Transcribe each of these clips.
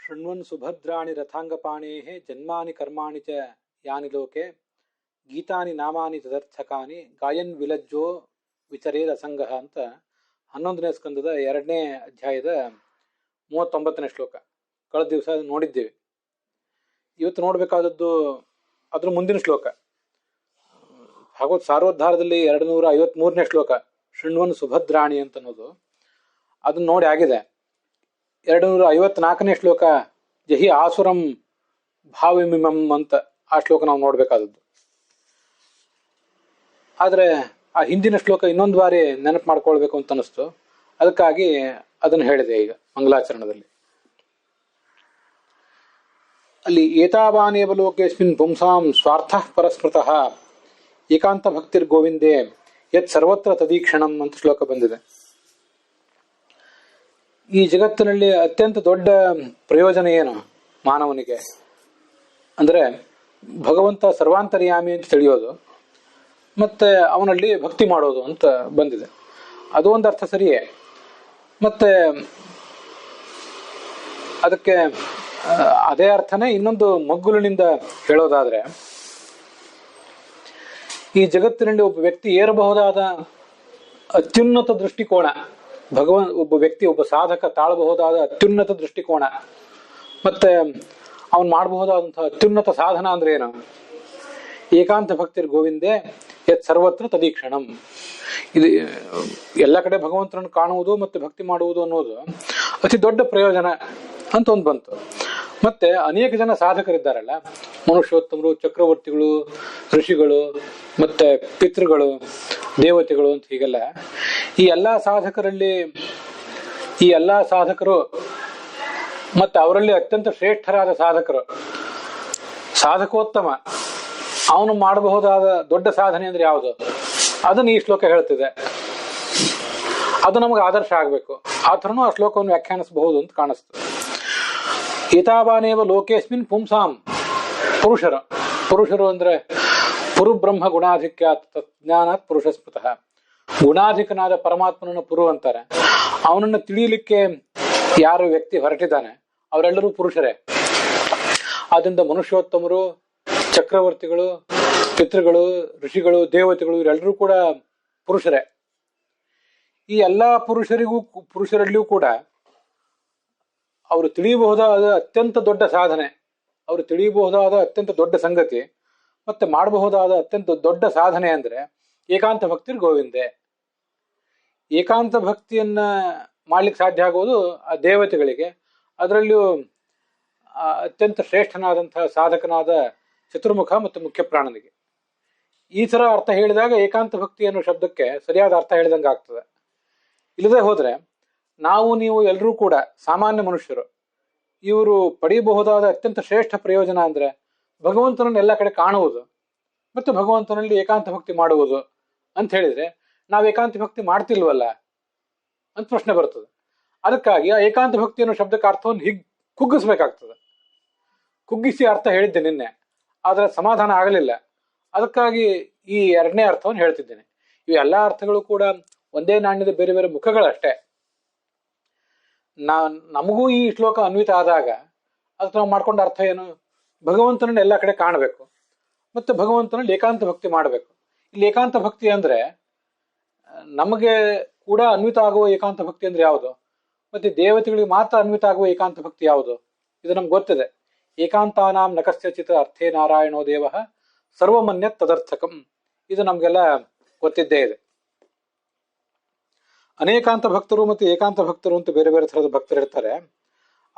ಶೃಣ್ವನ್ ಸುಭದ್ರಾಣಿ ರಥಾಂಗಪಾಣೇಃ ಜನ್ಮಾನಿ ಕರ್ಮಾಣಿ ಚ ಯಾನಿ ಲೋಕೆ ಗೀತಾನಿ ನಾಮಾನಿ ತದರ್ಥಕಾನಿ ಗಾಯನ್ ವಿಲಜ್ಜೋ ವಿಚರೇದ ಅಸಂಗಃ ಅಂತ 11ನೇ ಸ್ಕಂದದ 2ನೇ ಅಧ್ಯಾಯದ 39ನೇ ಶ್ಲೋಕ. ಕಳೆದ ದಿವಸ ನೋಡಿದ್ದೇವೆ. ಇವತ್ತು ನೋಡಬೇಕಾದದ್ದು ಅದ್ರ ಮುಂದಿನ ಶ್ಲೋಕ, ಭಾಗವತ್ ಸಾರೋದ್ಧಾರದಲ್ಲಿ 253ನೇ ಶ್ಲೋಕ ಶೃಣ್ವನ್ ಸುಭದ್ರಾಣಿ ಅಂತ ಅನ್ನೋದು. ಅದನ್ನ ನೋಡಿ ಆಗಿದೆ. 254ನೇ ಶ್ಲೋಕ ಜಹಿ ಆಸುರಂ ಭಾವಿಮಿಮಂ ಅಂತ ಆ ಶ್ಲೋಕ ನಾವು ನೋಡ್ಬೇಕಾದದ್ದು. ಆದರೆ ಆ ಹಿಂದಿನ ಶ್ಲೋಕ ಇನ್ನೊಂದು ಬಾರಿ ನೆನಪು ಮಾಡ್ಕೊಳ್ಬೇಕು ಅಂತ ಅನಿಸ್ತು. ಅದಕ್ಕಾಗಿ ಅದನ್ನು ಹೇಳಿದೆ ಈಗ ಮಂಗಲಾಚರಣದಲ್ಲಿ. ಅಲ್ಲಿ ಏತಾವಾನೇವ ಲೋಕೇಸ್ಮಿನ್ ಪುಂಸಾಂ ಸ್ವಾರ್ಥ ಪರಸ್ಮೃತಃ ಏಕಾಂತ ಭಕ್ತಿರ್ ಗೋವಿಂದೇ ಯತ್ ಸರ್ವತ್ರ ತದೀಕ್ಷಣಂ ಅಂತ ಶ್ಲೋಕ ಬಂದಿದೆ. ಈ ಜಗತ್ತಿನಲ್ಲಿ ಅತ್ಯಂತ ದೊಡ್ಡ ಪ್ರಯೋಜನ ಏನು ಮಾನವನಿಗೆ ಅಂದರೆ ಭಗವಂತ ಸರ್ವಾಂತರ್ಯಾಮಿ ಅಂತ ತಿಳಿಯೋದು, ಮತ್ತೆ ಅವನಲ್ಲಿ ಭಕ್ತಿ ಮಾಡೋದು ಅಂತ ಬಂದಿದೆ. ಅದು ಒಂದು ಅರ್ಥ ಸರಿಯೇ. ಮತ್ತೆ ಅದಕ್ಕೆ ಅದೇ ಅರ್ಥನೇ ಇನ್ನೊಂದು ಮಗ್ಗುಲಿನಿಂದ ಹೇಳೋದಾದ್ರೆ, ಈ ಜಗತ್ತಿನಲ್ಲಿ ಒಬ್ಬ ವ್ಯಕ್ತಿ ಏರಬಹುದಾದ ಅತ್ಯುನ್ನತ ದೃಷ್ಟಿಕೋನ, ಒಬ್ಬ ವ್ಯಕ್ತಿ ಒಬ್ಬ ಸಾಧಕ ತಾಳಬಹುದಾದ ಅತ್ಯುನ್ನತ ದೃಷ್ಟಿಕೋನ, ಮತ್ತೆ ಅವನು ಮಾಡಬಹುದಾದಂತಹ ಅತ್ಯುನ್ನತ ಸಾಧನ ಅಂದ್ರೆ ಏನು? ಏಕಾಂತ ಭಕ್ತಿರ್ ಗೋವಿಂದೇ ಯತ್ ಸರ್ವತ್ರ ತದೀಕ್ಷಣಂ. ಇದು ಎಲ್ಲ ಕಡೆ ಭಗವಂತನನ್ನು ಕಾಣುವುದು ಮತ್ತೆ ಭಕ್ತಿ ಮಾಡುವುದು ಅನ್ನೋದು ಅತಿ ದೊಡ್ಡ ಪ್ರಯೋಜನ ಅಂತ ಒಂದು ಬಂತು. ಮತ್ತೆ ಅನೇಕ ಜನ ಸಾಧಕರಿದ್ದಾರಲ್ಲ, ಮನುಷ್ಯೋತ್ತಮರು, ಚಕ್ರವರ್ತಿಗಳು, ಋಷಿಗಳು, ಮತ್ತೆ ಪಿತೃಗಳು, ದೇವತೆಗಳು ಅಂತ ಹೀಗೆಲ್ಲ ಈ ಎಲ್ಲಾ ಸಾಧಕರು ಮತ್ತೆ ಅವರಲ್ಲಿ ಅತ್ಯಂತ ಶ್ರೇಷ್ಠರಾದ ಸಾಧಕರು, ಸಾಧಕೋತ್ತಮ, ಅವನು ಮಾಡಬಹುದಾದ ದೊಡ್ಡ ಸಾಧನೆ ಅಂದ್ರೆ ಯಾವುದು? ಅದನ್ನು ಈ ಶ್ಲೋಕ ಹೇಳ್ತಿದೆ. ಅದು ನಮಗೆ ಆದರ್ಶ ಆಗ್ಬೇಕು. ಆ ಥರನೂ ಆ ಶ್ಲೋಕವನ್ನು ವ್ಯಾಖ್ಯಾನಿಸಬಹುದು ಅಂತ ಕಾಣಿಸ್ತು. ಏತಾವಾನೇವ ಲೋಕೇಸ್ಮಿನ್ ಪುಂಸಾಂ, ಪುರುಷರು ಅಂದ್ರೆ ಪುರುಬ್ರಹ್ಮ ಗುಣಾಧಿಕ್ಯಾತ್ ತಜ್ಞಾನಾತ್ ಪುರುಷ ಸ್ಮೃತಃ. ಗುಣಾಧಿಕನಾದ ಪರಮಾತ್ಮನನ್ನು ಪುರು ಅಂತಾರೆ. ಅವನನ್ನು ತಿಳಿಯಲಿಕ್ಕೆ ಯಾರು ವ್ಯಕ್ತಿ ಹೊರಟಿದ್ದಾನೆ ಅವರೆಲ್ಲರೂ ಪುರುಷರೇ. ಆದ್ದರಿಂದ ಮನುಷ್ಯೋತ್ತಮರು, ಚಕ್ರವರ್ತಿಗಳು, ಪಿತೃಗಳು, ಋಷಿಗಳು, ದೇವತೆಗಳು ಇವರೆಲ್ಲರೂ ಕೂಡ ಪುರುಷರೇ. ಈ ಎಲ್ಲಾ ಪುರುಷರಲ್ಲಿಯೂ ಕೂಡ ಅವರು ತಿಳಿಯಬಹುದಾದ ಅತ್ಯಂತ ದೊಡ್ಡ ಸಾಧನೆ, ಅವರು ತಿಳಿಯಬಹುದಾದ ಅತ್ಯಂತ ದೊಡ್ಡ ಸಂಗತಿ, ಮತ್ತೆ ಮಾಡಬಹುದಾದ ಅತ್ಯಂತ ದೊಡ್ಡ ಸಾಧನೆ ಅಂದ್ರೆ ಏಕಾಂತ ಭಕ್ತಿರ್ ಗೋವಿಂದೆ. ಏಕಾಂತ ಭಕ್ತಿಯನ್ನ ಮಾಡ್ಲಿಕ್ಕೆ ಸಾಧ್ಯ ಆಗೋದು ಆ ದೇವತೆಗಳಿಗೆ, ಅದರಲ್ಲಿಯೂ ಅತ್ಯಂತ ಶ್ರೇಷ್ಠನಾದಂತಹ ಸಾಧಕನಾದ ಚತುರ್ಮುಖ ಮತ್ತು ಮುಖ್ಯ ಪ್ರಾಣನಿಗೆ. ಈ ಥರ ಅರ್ಥ ಹೇಳಿದಾಗ ಏಕಾಂತ ಭಕ್ತಿ ಅನ್ನೋ ಶಬ್ದಕ್ಕೆ ಸರಿಯಾದ ಅರ್ಥ ಹೇಳಿದಂಗೆ ಆಗ್ತದೆ. ಇಲ್ಲದೆ ಹೋದ್ರೆ ನಾವು ನೀವು ಎಲ್ಲರೂ ಕೂಡ ಸಾಮಾನ್ಯ ಮನುಷ್ಯರು. ಇವರು ಪಡೆಯಬಹುದಾದ ಅತ್ಯಂತ ಶ್ರೇಷ್ಠ ಪ್ರಯೋಜನ ಅಂದ್ರೆ ಭಗವಂತನನ್ನು ಎಲ್ಲ ಕಡೆ ಕಾಣುವುದು ಮತ್ತು ಭಗವಂತನಲ್ಲಿ ಏಕಾಂತ ಭಕ್ತಿ ಮಾಡುವುದು ಅಂತ ಹೇಳಿದ್ರೆ ನಾವು ಏಕಾಂತ ಭಕ್ತಿ ಮಾಡ್ತಿಲ್ವಲ್ಲ ಅಂತ ಪ್ರಶ್ನೆ ಬರ್ತದೆ. ಅದಕ್ಕಾಗಿ ಆ ಏಕಾಂತ ಭಕ್ತಿ ಅನ್ನೋ ಶಬ್ದಕ್ಕೆ ಅರ್ಥವನ್ನು ಹೀಗೆ ಕುಗ್ಗಿಸ್ಬೇಕಾಗ್ತದೆ. ಕುಗ್ಗಿಸಿ ಅರ್ಥ ಹೇಳಿದ್ದೆ ನಿನ್ನೆ, ಆದರೆ ಸಮಾಧಾನ ಆಗಲಿಲ್ಲ. ಅದಕ್ಕಾಗಿ ಈ 2ನೇ ಅರ್ಥವನ್ನು ಹೇಳ್ತಿದ್ದೇನೆ. ಇವು ಎಲ್ಲ ಅರ್ಥಗಳು ಕೂಡ ಒಂದೇ ನಾಣ್ಯದ ಬೇರೆ ಬೇರೆ ಮುಖಗಳಷ್ಟೇ. ನಮಗೂ ಈ ಶ್ಲೋಕ ಅನ್ವಿತ ಆದಾಗ ಅದಕ್ಕೆ ನಾವು ಮಾಡ್ಕೊಂಡ ಅರ್ಥ ಏನು? ಭಗವಂತನನ್ನು ಎಲ್ಲ ಕಡೆ ಕಾಣಬೇಕು ಮತ್ತೆ ಭಗವಂತನಲ್ಲಿ ಏಕಾಂತ ಭಕ್ತಿ ಮಾಡಬೇಕು. ಇಲ್ಲಿ ಏಕಾಂತ ಭಕ್ತಿ ಅಂದ್ರೆ ನಮಗೆ ಕೂಡ ಅನ್ವಿತ ಆಗುವ ಏಕಾಂತ ಭಕ್ತಿ ಅಂದ್ರೆ ಯಾವುದು? ಮತ್ತೆ ದೇವತೆಗಳಿಗೆ ಮಾತ್ರ ಅನ್ವಿತ ಆಗುವ ಏಕಾಂತ ಭಕ್ತಿ ಯಾವುದು? ಇದು ನಮ್ಗೆ ಗೊತ್ತಿದೆ. ಏಕಾಂತಾನಾಂ ನ ಕಸ್ಯಚಿತ್ ಅರ್ಥೇ ನಾರಾಯಣೋ ದೇವ ಸರ್ವಮನ್ಯತ್ ತದರ್ಥಕಂ. ಇದು ನಮ್ಗೆಲ್ಲ ಗೊತ್ತಿದ್ದೇ ಇದೆ. ಅನೇಕಾಂತ ಭಕ್ತರು ಮತ್ತು ಏಕಾಂತ ಭಕ್ತರು ಅಂತ ಬೇರೆ ಬೇರೆ ಥರದ ಭಕ್ತರು ಇರ್ತಾರೆ.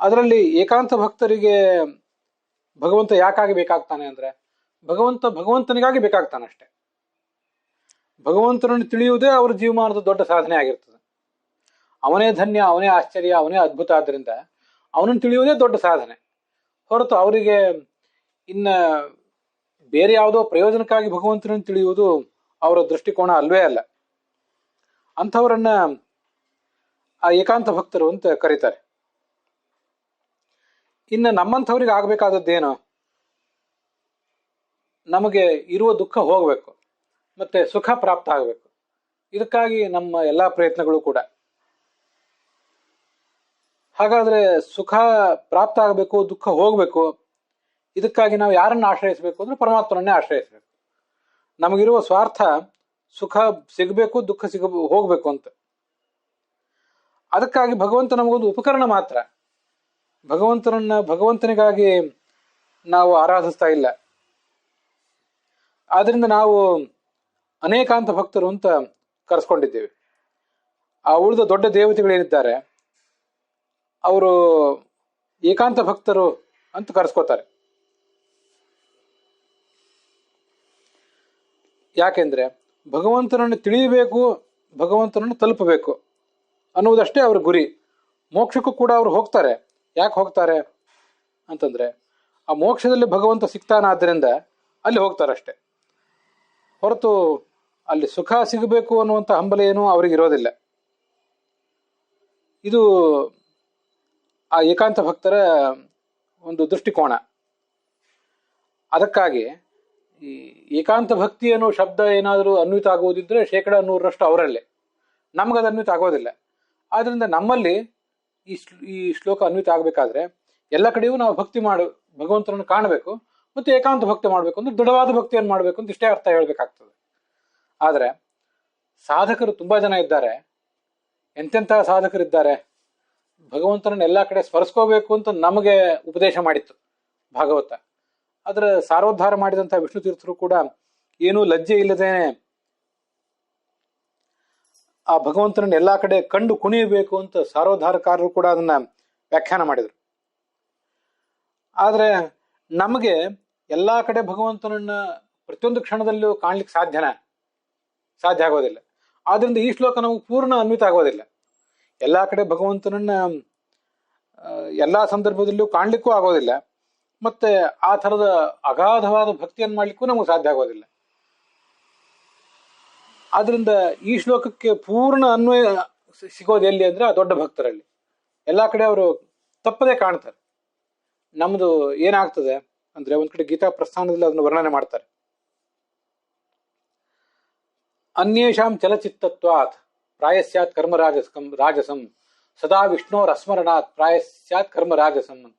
ಅದರಲ್ಲಿ ಏಕಾಂತ ಭಕ್ತರಿಗೆ ಭಗವಂತ ಯಾಕಾಗಿ ಬೇಕಾಗ್ತಾನೆ ಅಂದ್ರೆ ಭಗವಂತನಿಗಾಗಿ ಬೇಕಾಗ್ತಾನೆ ಅಷ್ಟೆ. ಭಗವಂತನನ್ನು ತಿಳಿಯುವುದೇ ಅವರ ಜೀವಮಾನದ ದೊಡ್ಡ ಸಾಧನೆ ಆಗಿರ್ತದೆ. ಅವನೇ ಧನ್ಯ, ಅವನೇ ಆಶ್ಚರ್ಯ, ಅವನೇ ಅದ್ಭುತ. ಆದ್ರಿಂದ ಅವನನ್ನು ತಿಳಿಯುವುದೇ ದೊಡ್ಡ ಸಾಧನೆ. ಹೊರತು ಅವರಿಗೆ ಇನ್ನ ಬೇರೆ ಯಾವುದೋ ಪ್ರಯೋಜನಕ್ಕಾಗಿ ಭಗವಂತನನ್ನು ತಿಳಿಯುವುದು ಅವರ ದೃಷ್ಟಿಕೋನ ಅಲ್ವೇ ಅಲ್ಲ. ಅಂಥವರನ್ನ ಆ ಏಕಾಂತ ಭಕ್ತರು ಅಂತ ಕರೀತಾರೆ. ಇನ್ನು ನಮ್ಮಂಥವ್ರಿಗೆ ಆಗ್ಬೇಕಾದದ್ದೇನು? ನಮಗೆ ಇರುವ ದುಃಖ ಹೋಗ್ಬೇಕು ಮತ್ತೆ ಸುಖ ಪ್ರಾಪ್ತ ಆಗಬೇಕು. ಇದಕ್ಕಾಗಿ ನಮ್ಮ ಎಲ್ಲಾ ಪ್ರಯತ್ನಗಳು ಕೂಡ ಹಾಗಾದ್ರೆ ಸುಖ ಪ್ರಾಪ್ತ ಆಗಬೇಕು, ದುಃಖ ಹೋಗ್ಬೇಕು, ಇದಕ್ಕಾಗಿ ನಾವು ಯಾರನ್ನ ಆಶ್ರಯಿಸಬೇಕು ಅಂದ್ರೆ ಪರಮಾತ್ಮನನ್ನೇ ಆಶ್ರಯಿಸಬೇಕು. ನಮಗಿರುವ ಸ್ವಾರ್ಥ ಸುಖ ಸಿಗಬೇಕು, ದುಃಖ ಹೋಗ್ಬೇಕು ಅಂತ. ಅದಕ್ಕಾಗಿ ಭಗವಂತ ನಮಗೊಂದು ಉಪಕರಣ ಮಾತ್ರ. ಭಗವಂತನಿಗಾಗಿ ನಾವು ಆರಾಧಿಸ್ತಾ ಇಲ್ಲ. ಆದ್ರಿಂದ ನಾವು ಅನೇಕಾಂತ ಭಕ್ತರು ಅಂತ ಕರೆಸ್ಕೊಂಡಿದ್ದೇವೆ. ಆ ಉಳಿದ ದೊಡ್ಡ ದೇವತೆಗಳೇನಿದ್ದಾರೆ ಅವರು ಏಕಾಂತ ಭಕ್ತರು ಅಂತ ಕರೆಸ್ಕೋತಾರೆ. ಯಾಕೆಂದ್ರೆ ಭಗವಂತನನ್ನು ತಿಳಿಯಬೇಕು, ಭಗವಂತನನ್ನು ತಲುಪಬೇಕು ಅನ್ನುವುದಷ್ಟೇ ಅವ್ರ ಗುರಿ. ಮೋಕ್ಷಕ್ಕೂ ಕೂಡ ಅವ್ರು ಹೋಗ್ತಾರೆ. ಯಾಕೆ ಹೋಗ್ತಾರೆ ಅಂತಂದ್ರೆ ಆ ಮೋಕ್ಷದಲ್ಲಿ ಭಗವಂತ ಸಿಗ್ತಾನಾದ್ರಿಂದ ಅಲ್ಲಿ ಹೋಗ್ತಾರಷ್ಟೆ, ಹೊರತು ಅಲ್ಲಿ ಸುಖ ಸಿಗಬೇಕು ಅನ್ನುವಂಥ ಹಂಬಲ ಏನೂ ಅವ್ರಿಗೆ ಇರೋದಿಲ್ಲ. ಇದು ಆ ಏಕಾಂತ ಭಕ್ತರ ಒಂದು ದೃಷ್ಟಿಕೋನ. ಅದಕ್ಕಾಗಿ ಈ ಏಕಾಂತ ಭಕ್ತಿ ಅನ್ನೋ ಶಬ್ದ ಏನಾದರೂ ಅನ್ವಿತ ಆಗುವುದಿದ್ರೆ 100% ಅವರಲ್ಲೇ, ನಮಗದು ಅನ್ವಿತ ಆಗೋದಿಲ್ಲ. ಆದ್ರಿಂದ ನಮ್ಮಲ್ಲಿ ಈ ಶ್ಲೋಕ ಅನ್ವಿತ ಆಗಬೇಕಾದ್ರೆ ಎಲ್ಲ ಕಡೆಯೂ ನಾವು ಭಗವಂತನನ್ನು ಕಾಣಬೇಕು ಮತ್ತು ಏಕಾಂತ ಭಕ್ತಿ ಮಾಡಬೇಕು ಅಂದ್ರೆ ದೃಢವಾದ ಭಕ್ತಿಯನ್ನು ಮಾಡಬೇಕು ಅಂತ ಇಷ್ಟೇ ಅರ್ಥ ಹೇಳ್ಬೇಕಾಗ್ತದೆ. ಆದರೆ ಸಾಧಕರು ತುಂಬಾ ಜನ ಇದ್ದಾರೆ. ಎಂತೆಂಥ ಸಾಧಕರಿದ್ದಾರೆ. ಭಗವಂತನನ್ನು ಎಲ್ಲ ಕಡೆ ಸ್ಮರಿಸ್ಕೋಬೇಕು ಅಂತ ನಮಗೆ ಉಪದೇಶ ಮಾಡಿತ್ತು ಭಾಗವತ. ಅದರ ಸಾರೋದ್ಧಾರ ಮಾಡಿದಂಥ ವಿಷ್ಣು ತೀರ್ಥರು ಕೂಡ ಏನೂ ಲಜ್ಜೆ ಇಲ್ಲದೇನೆ ಆ ಭಗವಂತನನ್ನು ಎಲ್ಲಾ ಕಡೆ ಕಂಡು ಕುಣಿಯಬೇಕು ಅಂತ ಸಾರೋದ್ಧಾರಕಾರರು ಕೂಡ ಅದನ್ನ ವ್ಯಾಖ್ಯಾನ ಮಾಡಿದರು. ಆದ್ರೆ ನಮಗೆ ಎಲ್ಲಾ ಕಡೆ ಭಗವಂತನನ್ನ ಪ್ರತಿಯೊಂದು ಕ್ಷಣದಲ್ಲೂ ಕಾಣ್ಲಿಕ್ಕೆ ಸಾಧ್ಯ ಆಗೋದಿಲ್ಲ. ಆದ್ರಿಂದ ಈ ಶ್ಲೋಕ ನಮಗೆ ಪೂರ್ಣ ಅನ್ವಿತ ಆಗೋದಿಲ್ಲ. ಎಲ್ಲಾ ಕಡೆ ಭಗವಂತನನ್ನ ಎಲ್ಲಾ ಸಂದರ್ಭದಲ್ಲೂ ಕಾಣ್ಲಿಕ್ಕೂ ಆಗೋದಿಲ್ಲ, ಮತ್ತೆ ಆ ಥರದ ಅಗಾಧವಾದ ಭಕ್ತಿಯನ್ನು ಮಾಡ್ಲಿಕ್ಕೂ ನಮಗೆ ಸಾಧ್ಯ ಆಗೋದಿಲ್ಲ. ಆದ್ರಿಂದ ಈ ಶ್ಲೋಕಕ್ಕೆ ಪೂರ್ಣ ಅನ್ವಯ ಸಿಗೋದು ಎಲ್ಲಿ ಅಂದ್ರೆ ಆ ದೊಡ್ಡ ಭಕ್ತರಲ್ಲಿ. ಎಲ್ಲಾ ಕಡೆ ಅವರು ತಪ್ಪದೇ ಕಾಣ್ತಾರೆ. ನಮ್ದು ಏನಾಗ್ತದೆ ಅಂದ್ರೆ ಒಂದ್ ಕಡೆ ಗೀತಾ ಪ್ರಸ್ಥಾನದಲ್ಲಿ ಅದನ್ನು ವರ್ಣನೆ ಮಾಡ್ತಾರೆ. ಅನ್ಯೇಷಾಂ ಚಲಚಿತ್ತತ್ವಾತ್ ಪ್ರಾಯಸ್ಯಾತ್ ಕರ್ಮ ರಾಜಸಂ ಸದಾ ವಿಷ್ಣೋರ್ ಅಸ್ಮರಣಾತ್ ಪ್ರಾಯಸ್ಯಾತ್ ಕರ್ಮ ರಾಜಸಂ ಅಂತ.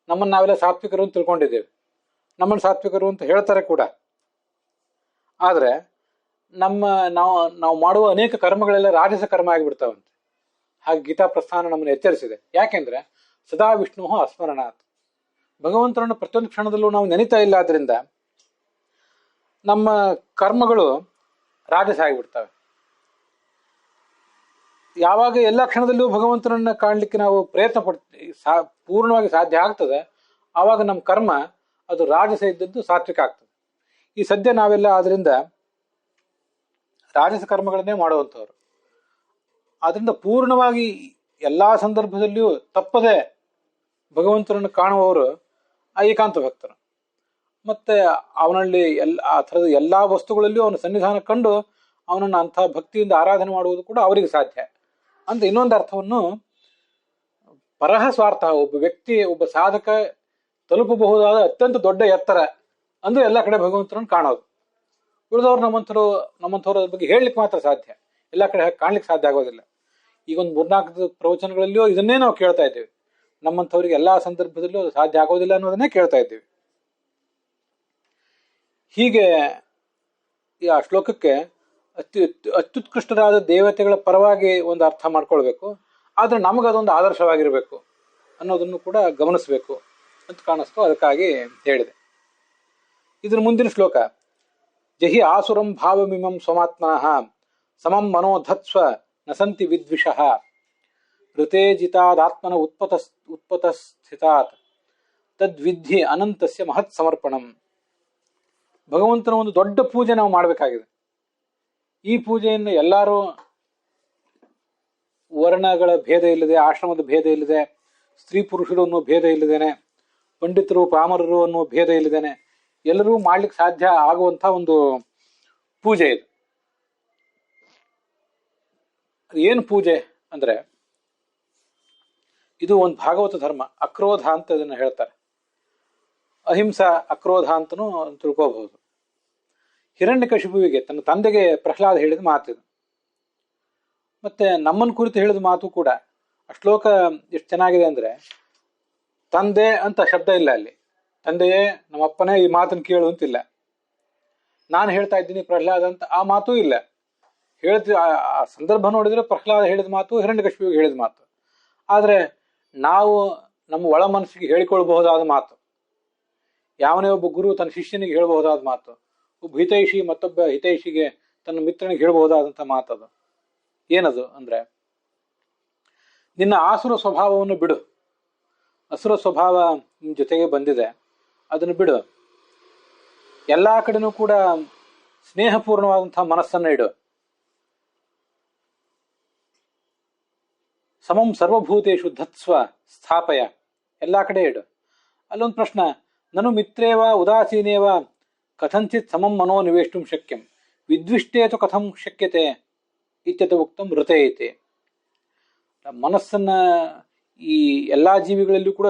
ನಮ್ಮನ್ನು ನಾವೆಲ್ಲ ಸಾತ್ವಿಕರು ಅಂತ ತಿಳ್ಕೊಂಡಿದ್ದೇವೆ. ನಮ್ಮನ್ನು ಸಾತ್ವಿಕರು ಅಂತ ಹೇಳ್ತಾರೆ ಕೂಡ. ಆದ್ರೆ ನಾವು ಮಾಡುವ ಅನೇಕ ಕರ್ಮಗಳೆಲ್ಲ ರಾಜಸ ಕರ್ಮ ಆಗಿಬಿಡ್ತಾವಂತೆ. ಹಾಗೆ ಗೀತಾ ಪ್ರಸ್ಥಾನ ನಮ್ಮನ್ನು ಎಚ್ಚರಿಸಿದೆ. ಯಾಕೆಂದ್ರೆ ಸದಾ ವಿಷ್ಣು ಅಸ್ಮರಣಾತ್, ಭಗವಂತನನ್ನು ಪ್ರತಿಯೊಂದು ಕ್ಷಣದಲ್ಲೂ ನಾವು ನೆನೀತಾ ಇಲ್ಲ. ಆದ್ರಿಂದ ನಮ್ಮ ಕರ್ಮಗಳು ರಾಜಸ ಆಗಿಬಿಡ್ತವೆ. ಯಾವಾಗ ಎಲ್ಲ ಕ್ಷಣದಲ್ಲೂ ಭಗವಂತನನ್ನ ಕಾಣ್ಲಿಕ್ಕೆ ನಾವು ಪ್ರಯತ್ನ ಪೂರ್ಣವಾಗಿ ಸಾಧ್ಯ ಆಗ್ತದೆ, ಆವಾಗ ನಮ್ಮ ಕರ್ಮ ಅದು ರಾಜಸ ಇದ್ದದ್ದು ಸಾತ್ವಿಕ ಆಗ್ತದೆ. ಈ ಸದ್ಯ ನಾವೆಲ್ಲ ಆದ್ರಿಂದ ರಾಜಸ ಕರ್ಮಗಳನ್ನೇ ಮಾಡುವಂಥವ್ರು. ಆದ್ರಿಂದ ಪೂರ್ಣವಾಗಿ ಎಲ್ಲಾ ಸಂದರ್ಭದಲ್ಲಿಯೂ ತಪ್ಪದೆ ಭಗವಂತನನ್ನು ಕಾಣುವವರು ಆ ಏಕಾಂತ ಭಕ್ತರು. ಮತ್ತೆ ಅವನಲ್ಲಿ ಆ ಥರದ ಎಲ್ಲಾ ವಸ್ತುಗಳಲ್ಲಿಯೂ ಅವನ ಸನ್ನಿಧಾನ ಕಂಡು ಅವನನ್ನು ಅಂಥ ಭಕ್ತಿಯಿಂದ ಆರಾಧನೆ ಮಾಡುವುದು ಕೂಡ ಅವರಿಗೆ ಸಾಧ್ಯ ಅಂತ. ಇನ್ನೊಂದು ಅರ್ಥವನ್ನು ಪರಹ ಸ್ವಾರ್ಥ, ಒಬ್ಬ ಸಾಧಕ ತಲುಪಬಹುದಾದ ಅತ್ಯಂತ ದೊಡ್ಡ ಎತ್ತರ ಅಂದ್ರೆ ಎಲ್ಲ ಕಡೆ ಭಗವಂತನನ್ನು ಕಾಣೋದು. ಉಳಿದವ್ರು ನಮ್ಮಂಥವ್ರ ಬಗ್ಗೆ ಹೇಳಲಿಕ್ಕೆ ಮಾತ್ರ ಸಾಧ್ಯ, ಎಲ್ಲ ಕಡೆ ಕಾಣ್ಲಿಕ್ಕೆ ಸಾಧ್ಯ ಆಗೋದಿಲ್ಲ. ಈಗ ಒಂದು 3-4 ಪ್ರವಚನಗಳಲ್ಲಿಯೂ ಇದನ್ನೇ ನಾವು ಕೇಳ್ತಾ ಇದ್ದೇವೆ. ನಮ್ಮಂಥವ್ರಿಗೆ ಎಲ್ಲಾ ಸಂದರ್ಭದಲ್ಲೂ ಅದು ಸಾಧ್ಯ ಆಗೋದಿಲ್ಲ ಅನ್ನೋದನ್ನೇ ಕೇಳ್ತಾ ಇದ್ದೇವೆ. ಹೀಗೆ ಆ ಶ್ಲೋಕಕ್ಕೆ ಅತ್ಯುತ್ಕೃಷ್ಟರಾದ ದೇವತೆಗಳ ಪರವಾಗಿ ಒಂದು ಅರ್ಥ ಮಾಡ್ಕೊಳ್ಬೇಕು. ಆದ್ರೆ ನಮಗದೊಂದು ಆದರ್ಶವಾಗಿರ್ಬೇಕು ಅನ್ನೋದನ್ನು ಕೂಡ ಗಮನಿಸ್ಬೇಕು ಅಂತ ಕಾಣಿಸ್ತು. ಅದಕ್ಕಾಗಿ ಹೇಳಿದೆ. ಇದ್ರ ಮುಂದಿನ ಶ್ಲೋಕ, ಜಹಿ ಆಸುರಂ ಭಾವಮಿಮಂ ಸ್ವಮಾತ್ಮನಃ ಸಮಂ ಮನೋಧತ್ಸ್ವ ನಸಂತಿ ವಿದ್ವಿಷಃ ಋತೇಜಿತಾದಾತ್ಮನ ಉತ್ಪತಸ್ಥಿತಾತ್ ತದ್ವಿಧಿ ಅನಂತಸ್ಯ ಮಹತ್ ಸಮರ್ಪಣಂ. ಭಗವಂತನ ಒಂದು ದೊಡ್ಡ ಪೂಜೆ ನಾವು ಮಾಡಬೇಕಾಗಿದೆ. ಈ ಪೂಜೆಯನ್ನು ಎಲ್ಲರೂ ವರ್ಣಗಳ ಭೇದ ಇಲ್ಲದೆ, ಆಶ್ರಮದ ಭೇದ ಇಲ್ಲದೆ, ಸ್ತ್ರೀ ಪುರುಷರು ಅನ್ನೋ ಭೇದ ಇಲ್ಲದೇನೆ, ಪಂಡಿತರು ಪಾಮರರು ಅನ್ನೋ ಭೇದ ಇಲ್ಲದೇನೆ ಎಲ್ಲರೂ ಮಾಡ್ಲಿಕ್ಕೆ ಸಾಧ್ಯ ಆಗುವಂಥ ಒಂದು ಪೂಜೆ ಇದು. ಏನು ಪೂಜೆ ಅಂದ್ರೆ ಇದು ಒಂದು ಭಾಗವತ ಧರ್ಮ. ಅಕ್ರೋಧ ಅಂತ ಇದನ್ನು ಹೇಳ್ತಾರೆ. ಅಹಿಂಸಾ ಅಕ್ರೋಧ ಅಂತನೂ ತಿಳ್ಕೋಬಹುದು. ಹಿರಣ್ಯಕಶಿಪುವಿಗೆ ತನ್ನ ತಂದೆಗೆ ಪ್ರಹ್ಲಾದ ಹೇಳಿದ ಮಾತಿದು. ಮತ್ತೆ ನಮ್ಮನ್ನು ಕುರಿತು ಹೇಳಿದ ಮಾತು ಕೂಡ ಶ್ಲೋಕ ಎಷ್ಟು ಚೆನ್ನಾಗಿದೆ ಅಂದ್ರೆ, ತಂದೆ ಅಂತ ಶಬ್ದ ಇಲ್ಲ ಅಲ್ಲಿ. ತಂದೆಯೇ ನಮ್ಮಪ್ಪನೇ ಈ ಮಾತನ್ನು ಕೇಳು ಅಂತಿಲ್ಲ. ನಾನು ಹೇಳ್ತಾ ಇದ್ದೀನಿ ಪ್ರಹ್ಲಾದ ಅಂತ ಆ ಮಾತೂ ಇಲ್ಲ. ಆ ಸಂದರ್ಭ ನೋಡಿದ್ರೆ ಪ್ರಹ್ಲಾದ ಹೇಳಿದ ಮಾತು ಹಿರಣ್ಯಕಶಿಪಿಗೆ ಹೇಳಿದ ಮಾತು. ಆದ್ರೆ ನಾವು ನಮ್ಮ ಒಳ ಮನಸ್ಸಿಗೆ ಹೇಳಿಕೊಳ್ಬಹುದಾದ ಮಾತು, ಯಾವನೇ ಒಬ್ಬ ಗುರು ತನ್ನ ಶಿಷ್ಯನಿಗೆ ಹೇಳಬಹುದಾದ ಮಾತು, ಒಬ್ಬ ಹಿತೈಷಿ ಮತ್ತೊಬ್ಬ ಹಿತೈಷಿಗೆ ತನ್ನ ಮಿತ್ರನಿಗೆ ಹೇಳಬಹುದಾದಂಥ ಮಾತದು. ಏನದು ಅಂದ್ರೆ, ನಿನ್ನ ಆಸುರ ಸ್ವಭಾವವನ್ನು ಬಿಡು. ಅಸುರ ಸ್ವಭಾವ ನಿನ್ನ ಜೊತೆಗೆ ಬಂದಿದೆ, ಅದನ್ನು ಬಿಡು. ಎಲ್ಲಾ ಕಡೆನೂ ಕೂಡ ಸ್ನೇಹಪೂರ್ಣವಾದಂತಹ ಮನಸ್ಸನ್ನ ಇಡು. ಸಮಂ ಸರ್ವಭೂತೇಷು ಧತ್ಸ್ವ ಸ್ಥಾಪಯ, ಎಲ್ಲಾ ಕಡೆ ಇಡು. ಅಲ್ಲೊಂದು ಪ್ರಶ್ನೆ, ನನು ಮಿತ್ರೇವ ಉದಾಸೀನೇವ ಕಥಂಚಿತ್ ಸಮಂ ಮನೋ ನಿವೇಷ್ಟುಂ ಶಕ್ಯಂ ವಿದ್ವಿಷ್ಟೇತು ಕಥಂ ಶಕ್ಯತೆ ಇತ್ಯತ ಉಕ್ತಂ ಋತೇಯತೆ. ಮನಸ್ಸನ್ನ ಈ ಎಲ್ಲಾ ಜೀವಿಗಳಲ್ಲೂ ಕೂಡ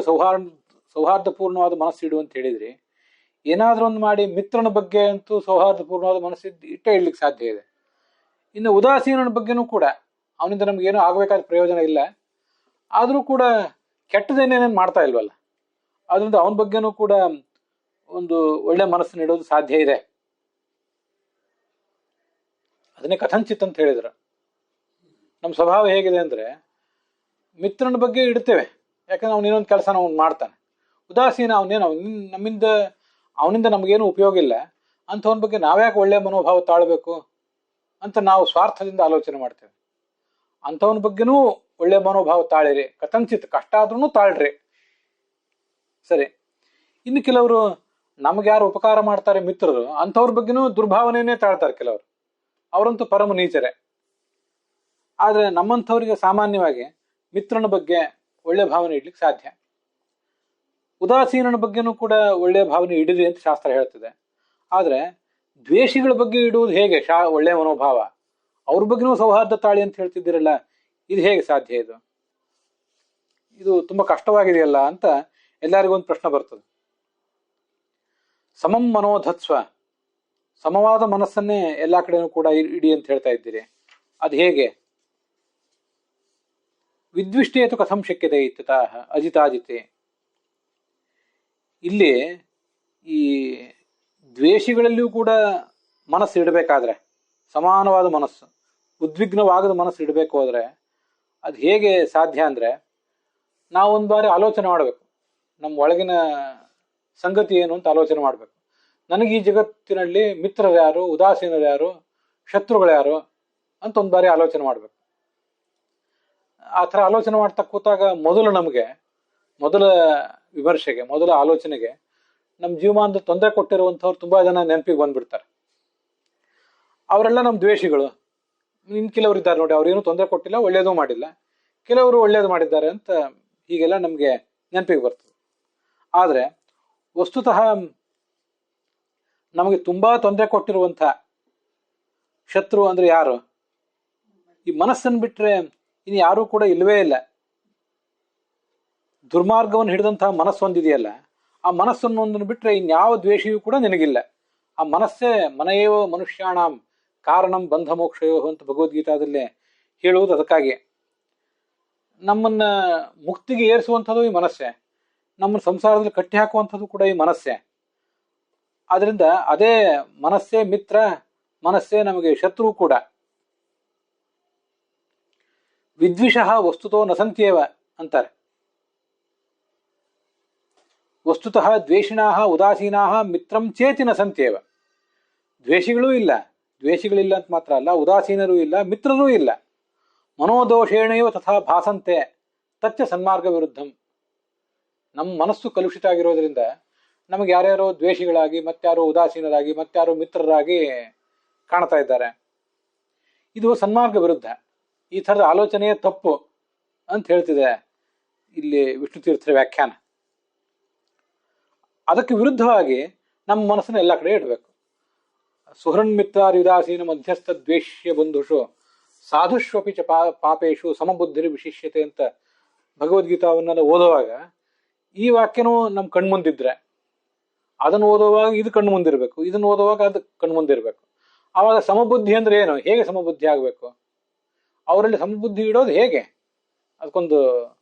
ಸೌಹಾರ್ದಪೂರ್ಣವಾದ ಮನಸ್ಸು ಇಡು ಅಂತ ಹೇಳಿದ್ರಿ. ಏನಾದ್ರೂ ಒಂದು ಮಾಡಿ ಮಿತ್ರನ ಬಗ್ಗೆ ಅಂತೂ ಸೌಹಾರ್ದಪೂರ್ಣವಾದ ಮನಸ್ಸಿದ್ದು ಇಟ್ಟೇ ಇಡ್ಲಿಕ್ಕೆ ಸಾಧ್ಯ ಇದೆ. ಇನ್ನು ಉದಾಸೀನನ ಬಗ್ಗೆನೂ ಕೂಡ ಅವನಿಂದ ನಮ್ಗೇನು ಆಗಬೇಕಾದ ಪ್ರಯೋಜನ ಇಲ್ಲ, ಆದರೂ ಕೂಡ ಕೆಟ್ಟದೇನೇನೇನು ಮಾಡ್ತಾ ಇಲ್ವಲ್ಲ, ಆದ್ರಿಂದ ಅವನ ಬಗ್ಗೆನೂ ಕೂಡ ಒಂದು ಒಳ್ಳೆ ಮನಸ್ಸನ್ನು ಇಡೋದು ಸಾಧ್ಯ ಇದೆ. ಅದನ್ನೇ ಕಥಂಚಿತ್ ಅಂತ ಹೇಳಿದ್ರು. ನಮ್ಮ ಸ್ವಭಾವ ಹೇಗಿದೆ ಅಂದ್ರೆ, ಮಿತ್ರನ ಬಗ್ಗೆ ಇಡ್ತೇವೆ ಯಾಕಂದ್ರೆ ಅವ್ನು ಇನ್ನೊಂದು ಕೆಲಸ ಅವ್ನು ಮಾಡ್ತಾನೆ. ಉದಾಸೀನ ಅವನಿಂದ ನಮಗೇನು ಉಪಯೋಗ ಇಲ್ಲ ಅಂಥವನ ಬಗ್ಗೆ ನಾವ್ಯಾಕೆ ಒಳ್ಳೆ ಮನೋಭಾವ ತಾಳ್ಬೇಕು ಅಂತ ನಾವು ಸ್ವಾರ್ಥದಿಂದ ಆಲೋಚನೆ ಮಾಡ್ತೇವೆ. ಅಂಥವನ ಬಗ್ಗೆನೂ ಒಳ್ಳೆ ಮನೋಭಾವ ತಾಳಿರಿ, ಕಥಂಚಿತ್ ಕಷ್ಟ ಆದ್ರೂ ತಾಳ್ರಿ. ಸರಿ, ಇನ್ನು ಕೆಲವರು ನಮ್ಗೆ ಯಾರು ಉಪಕಾರ ಮಾಡ್ತಾರೆ ಮಿತ್ರರು, ಅಂಥವ್ರ ಬಗ್ಗೆನೂ ದುರ್ಭಾವನೆಯೇ ತಾಳ್ತಾರೆ ಕೆಲವರು. ಅವರಂತೂ ಪರಮ ನೀಚರೇ. ಆದ್ರೆ ನಮ್ಮಂಥವ್ರಿಗೆ ಸಾಮಾನ್ಯವಾಗಿ ಮಿತ್ರನ ಬಗ್ಗೆ ಒಳ್ಳೆ ಭಾವನೆ ಇಡ್ಲಿಕ್ಕೆ ಸಾಧ್ಯ. ಉದಾಸೀನನ ಬಗ್ಗೆನೂ ಕೂಡ ಒಳ್ಳೆ ಭಾವನೆ ಇಡಿರಿ ಅಂತ ಶಾಸ್ತ್ರ ಹೇಳ್ತದೆ. ಆದ್ರೆ ದ್ವೇಷಿಗಳ ಬಗ್ಗೆ ಇಡುವುದು ಹೇಗೆ ಒಳ್ಳೆ ಮನೋಭಾವ? ಅವ್ರ ಬಗ್ಗೆನೂ ಸೌಹಾರ್ದ ತಾಳಿ ಅಂತ ಹೇಳ್ತಿದ್ದೀರಲ್ಲ, ಇದು ಹೇಗೆ ಸಾಧ್ಯ? ಇದು ತುಂಬಾ ಕಷ್ಟವಾಗಿದೆಯಲ್ಲ ಅಂತ ಎಲ್ಲರಿಗೂ ಒಂದು ಪ್ರಶ್ನೆ ಬರ್ತದೆ. ಸಮಂ ಮನೋಧತ್ಸ್ವ, ಸಮವಾದ ಮನಸ್ಸನ್ನೇ ಎಲ್ಲಾ ಕಡೆನೂ ಕೂಡ ಇಡಿ ಅಂತ ಹೇಳ್ತಾ ಇದ್ದೀರಿ. ಅದು ಹೇಗೆ? ವಿದ್ವಿಷ್ಟೇತು ಕಥಂ ಶಕ್ಯತೆ ಇತ್ಯತಃ ಅಜಿತಾಜಿತೆ. ಇಲ್ಲಿ ಈ ದ್ವೇಷಿಗಳಲ್ಲಿಯೂ ಕೂಡ ಮನಸ್ಸು ಇಡಬೇಕಾದ್ರೆ, ಸಮಾನವಾದ ಮನಸ್ಸು, ಉದ್ವಿಗ್ನವಾಗದ ಮನಸ್ಸು ಇಡಬೇಕು ಹೋದ್ರೆ ಅದು ಹೇಗೆ ಸಾಧ್ಯ ಅಂದ್ರೆ, ನಾವೊಂದು ಬಾರಿ ಆಲೋಚನೆ ಮಾಡಬೇಕು, ನಮ್ಮ ಒಳಗಿನ ಸಂಗತಿ ಏನು ಅಂತ ಆಲೋಚನೆ ಮಾಡಬೇಕು. ನನಗೆ ಈ ಜಗತ್ತಿನಲ್ಲಿ ಮಿತ್ರರು ಯಾರು, ಉದಾಸೀನರು ಯಾರು, ಶತ್ರುಗಳು ಯಾರು ಅಂತ ಒಂದು ಬಾರಿ ಆಲೋಚನೆ ಮಾಡಬೇಕು. ಆ ಥರ ಆಲೋಚನೆ ಮಾಡ್ತಾ ಕೂತಾಗ ಮೊದಲ ವಿಮರ್ಶೆಗೆ, ಮೊದಲ ಆಲೋಚನೆಗೆ ನಮ್ಮ ಜೀವಮಾನದ ತೊಂದರೆ ಕೊಟ್ಟಿರುವಂಥವ್ರು ತುಂಬಾ ಜನ ನೆನಪಿಗೆ ಬಂದ್ಬಿಡ್ತಾರೆ. ಅವರೆಲ್ಲ ನಮ್ಮ ದ್ವೇಷಿಗಳು. ಇನ್ನು ಕೆಲವರು ಇದ್ದಾರೆ ನೋಡಿ, ಅವ್ರೇನು ತೊಂದರೆ ಕೊಟ್ಟಿಲ್ಲ, ಒಳ್ಳೇದು ಮಾಡಿಲ್ಲ, ಕೆಲವರು ಒಳ್ಳೇದು ಮಾಡಿದ್ದಾರೆ ಅಂತ ಹೀಗೆಲ್ಲ ನಮ್ಗೆ ನೆನಪಿಗೆ ಬರ್ತದೆ. ಆದ್ರೆ ವಸ್ತುತಃ ನಮಗೆ ತುಂಬಾ ತೊಂದರೆ ಕೊಟ್ಟಿರುವಂಥ ಶತ್ರು ಅಂದ್ರೆ ಯಾರು? ಈ ಮನಸ್ಸನ್ನು ಬಿಟ್ರೆ ಇನ್ನು ಯಾರೂ ಕೂಡ ಇಲ್ಲವೇ ಇಲ್ಲ. ದುರ್ಮಾರ್ಗವನ್ನು ಹಿಡಿದಂತಹ ಮನಸ್ಸೊಂದಿದೆಯಲ್ಲ, ಆ ಮನಸ್ಸನ್ನೊಂದನ್ನು ಬಿಟ್ರೆ ಇನ್ಯಾವ ದ್ವೇಷಿಯೂ ಕೂಡ ನಿನಗಿಲ್ಲ. ಆ ಮನಸ್ಸೇ ಮನೆಯೋ ಮನುಷ್ಯಾಣಂ ಕಾರಣಂ ಬಂಧ ಮೋಕ್ಷಯೋ ಅಂತ ಭಗವದ್ಗೀತಾದಲ್ಲೇ ಹೇಳುವುದು ಅದಕ್ಕಾಗಿ. ನಮ್ಮನ್ನ ಮುಕ್ತಿಗೆ ಏರಿಸುವಂಥದ್ದು ಈ ಮನಸ್ಸೇ, ನಮ್ಮ ಸಂಸಾರದಲ್ಲಿ ಕಟ್ಟಿ ಹಾಕುವಂಥದ್ದು ಕೂಡ ಈ ಮನಸ್ಸೇ. ಆದ್ರಿಂದ ಅದೇ ಮನಸ್ಸೇ ಮಿತ್ರ, ಮನಸ್ಸೇ ನಮಗೆ ಶತ್ರು ಕೂಡ. ವಿದ್ವಿಷಃ ವಸ್ತುತೋ ನ ಸಂತ್ಯೇವ ಅಂತಾರೆ. ವಸ್ತುತಃ ದ್ವೇಷಿಣಾಹ ಉದಾಸೀನಾಹ ಮಿತ್ರಂ ಚೇತಿ ನ ಸಂತ್ಯೇವ. ದ್ವೇಷಿಗಳೂ ಇಲ್ಲ, ದ್ವೇಷಿಗಳಿಲ್ಲ ಅಂತ ಮಾತ್ರ ಅಲ್ಲ, ಉದಾಸೀನರೂ ಇಲ್ಲ, ಮಿತ್ರರೂ ಇಲ್ಲ. ಮನೋದೋಷೇಣೈವ ತಥಾ ಭಾಸಂತೆ ತಚ್ಚ ಸನ್ಮಾರ್ಗ ವಿರುದ್ಧಂ. ನಮ್ಮ ಮನಸ್ಸು ಕಲುಷಿತ ಆಗಿರೋದ್ರಿಂದ ನಮಗೆ ಯಾರ್ಯಾರೋ ದ್ವೇಷಿಗಳಾಗಿ, ಮತ್ತಾರೋ ಉದಾಸೀನರಾಗಿ, ಮತ್ತಾರೋ ಮಿತ್ರರಾಗಿ ಕಾಣ್ತಾ ಇದ್ದಾರೆ. ಇದು ಸನ್ಮಾರ್ಗ ವಿರುದ್ಧ. ಈ ಥರದ ಆಲೋಚನೆಯೇ ತಪ್ಪು ಅಂತ ಹೇಳ್ತಿದೆ ಇಲ್ಲಿ ವಿಷ್ಣು ತೀರ್ಥರ ವ್ಯಾಖ್ಯಾನ. ಅದಕ್ಕೆ ವಿರುದ್ಧವಾಗಿ ನಮ್ಮ ಮನಸ್ಸನ್ನು ಎಲ್ಲ ಕಡೆ ಇಡಬೇಕು. ಸುಹೃನ್ಮಿತ್ರಾರ್ಯುದಾಸೀನ ಮಧ್ಯಸ್ಥ ದ್ವೇಷ್ಯ ಬಂಧುಷು ಸಾಧುಷ್ವಪಿ ಚ ಪಾಪೇಶು ಸಮಬುದ್ಧಿರು ವಿಶಿಷ್ಯತೆ ಅಂತ ಭಗವದ್ಗೀತಾವನ್ನೆಲ್ಲ ಓದುವಾಗ ಈ ವಾಕ್ಯನೂ ನಮ್ಮ ಕಣ್ಮುಂದಿದ್ರೆ, ಅದನ್ನು ಓದುವಾಗ ಇದು ಕಣ್ಮುಂದಿರ್ಬೇಕು, ಇದನ್ನು ಓದುವಾಗ ಅದು ಕಣ್ಮುಂದಿರ್ಬೇಕು. ಆವಾಗ ಸಮಬುದ್ಧಿ ಅಂದ್ರೆ ಏನು, ಹೇಗೆ ಸಮಬುದ್ಧಿ ಆಗಬೇಕು, ಅವರಲ್ಲಿ ಸಮಬುದ್ಧಿ ಇಡೋದು ಹೇಗೆ ಅದಕ್ಕೊಂದು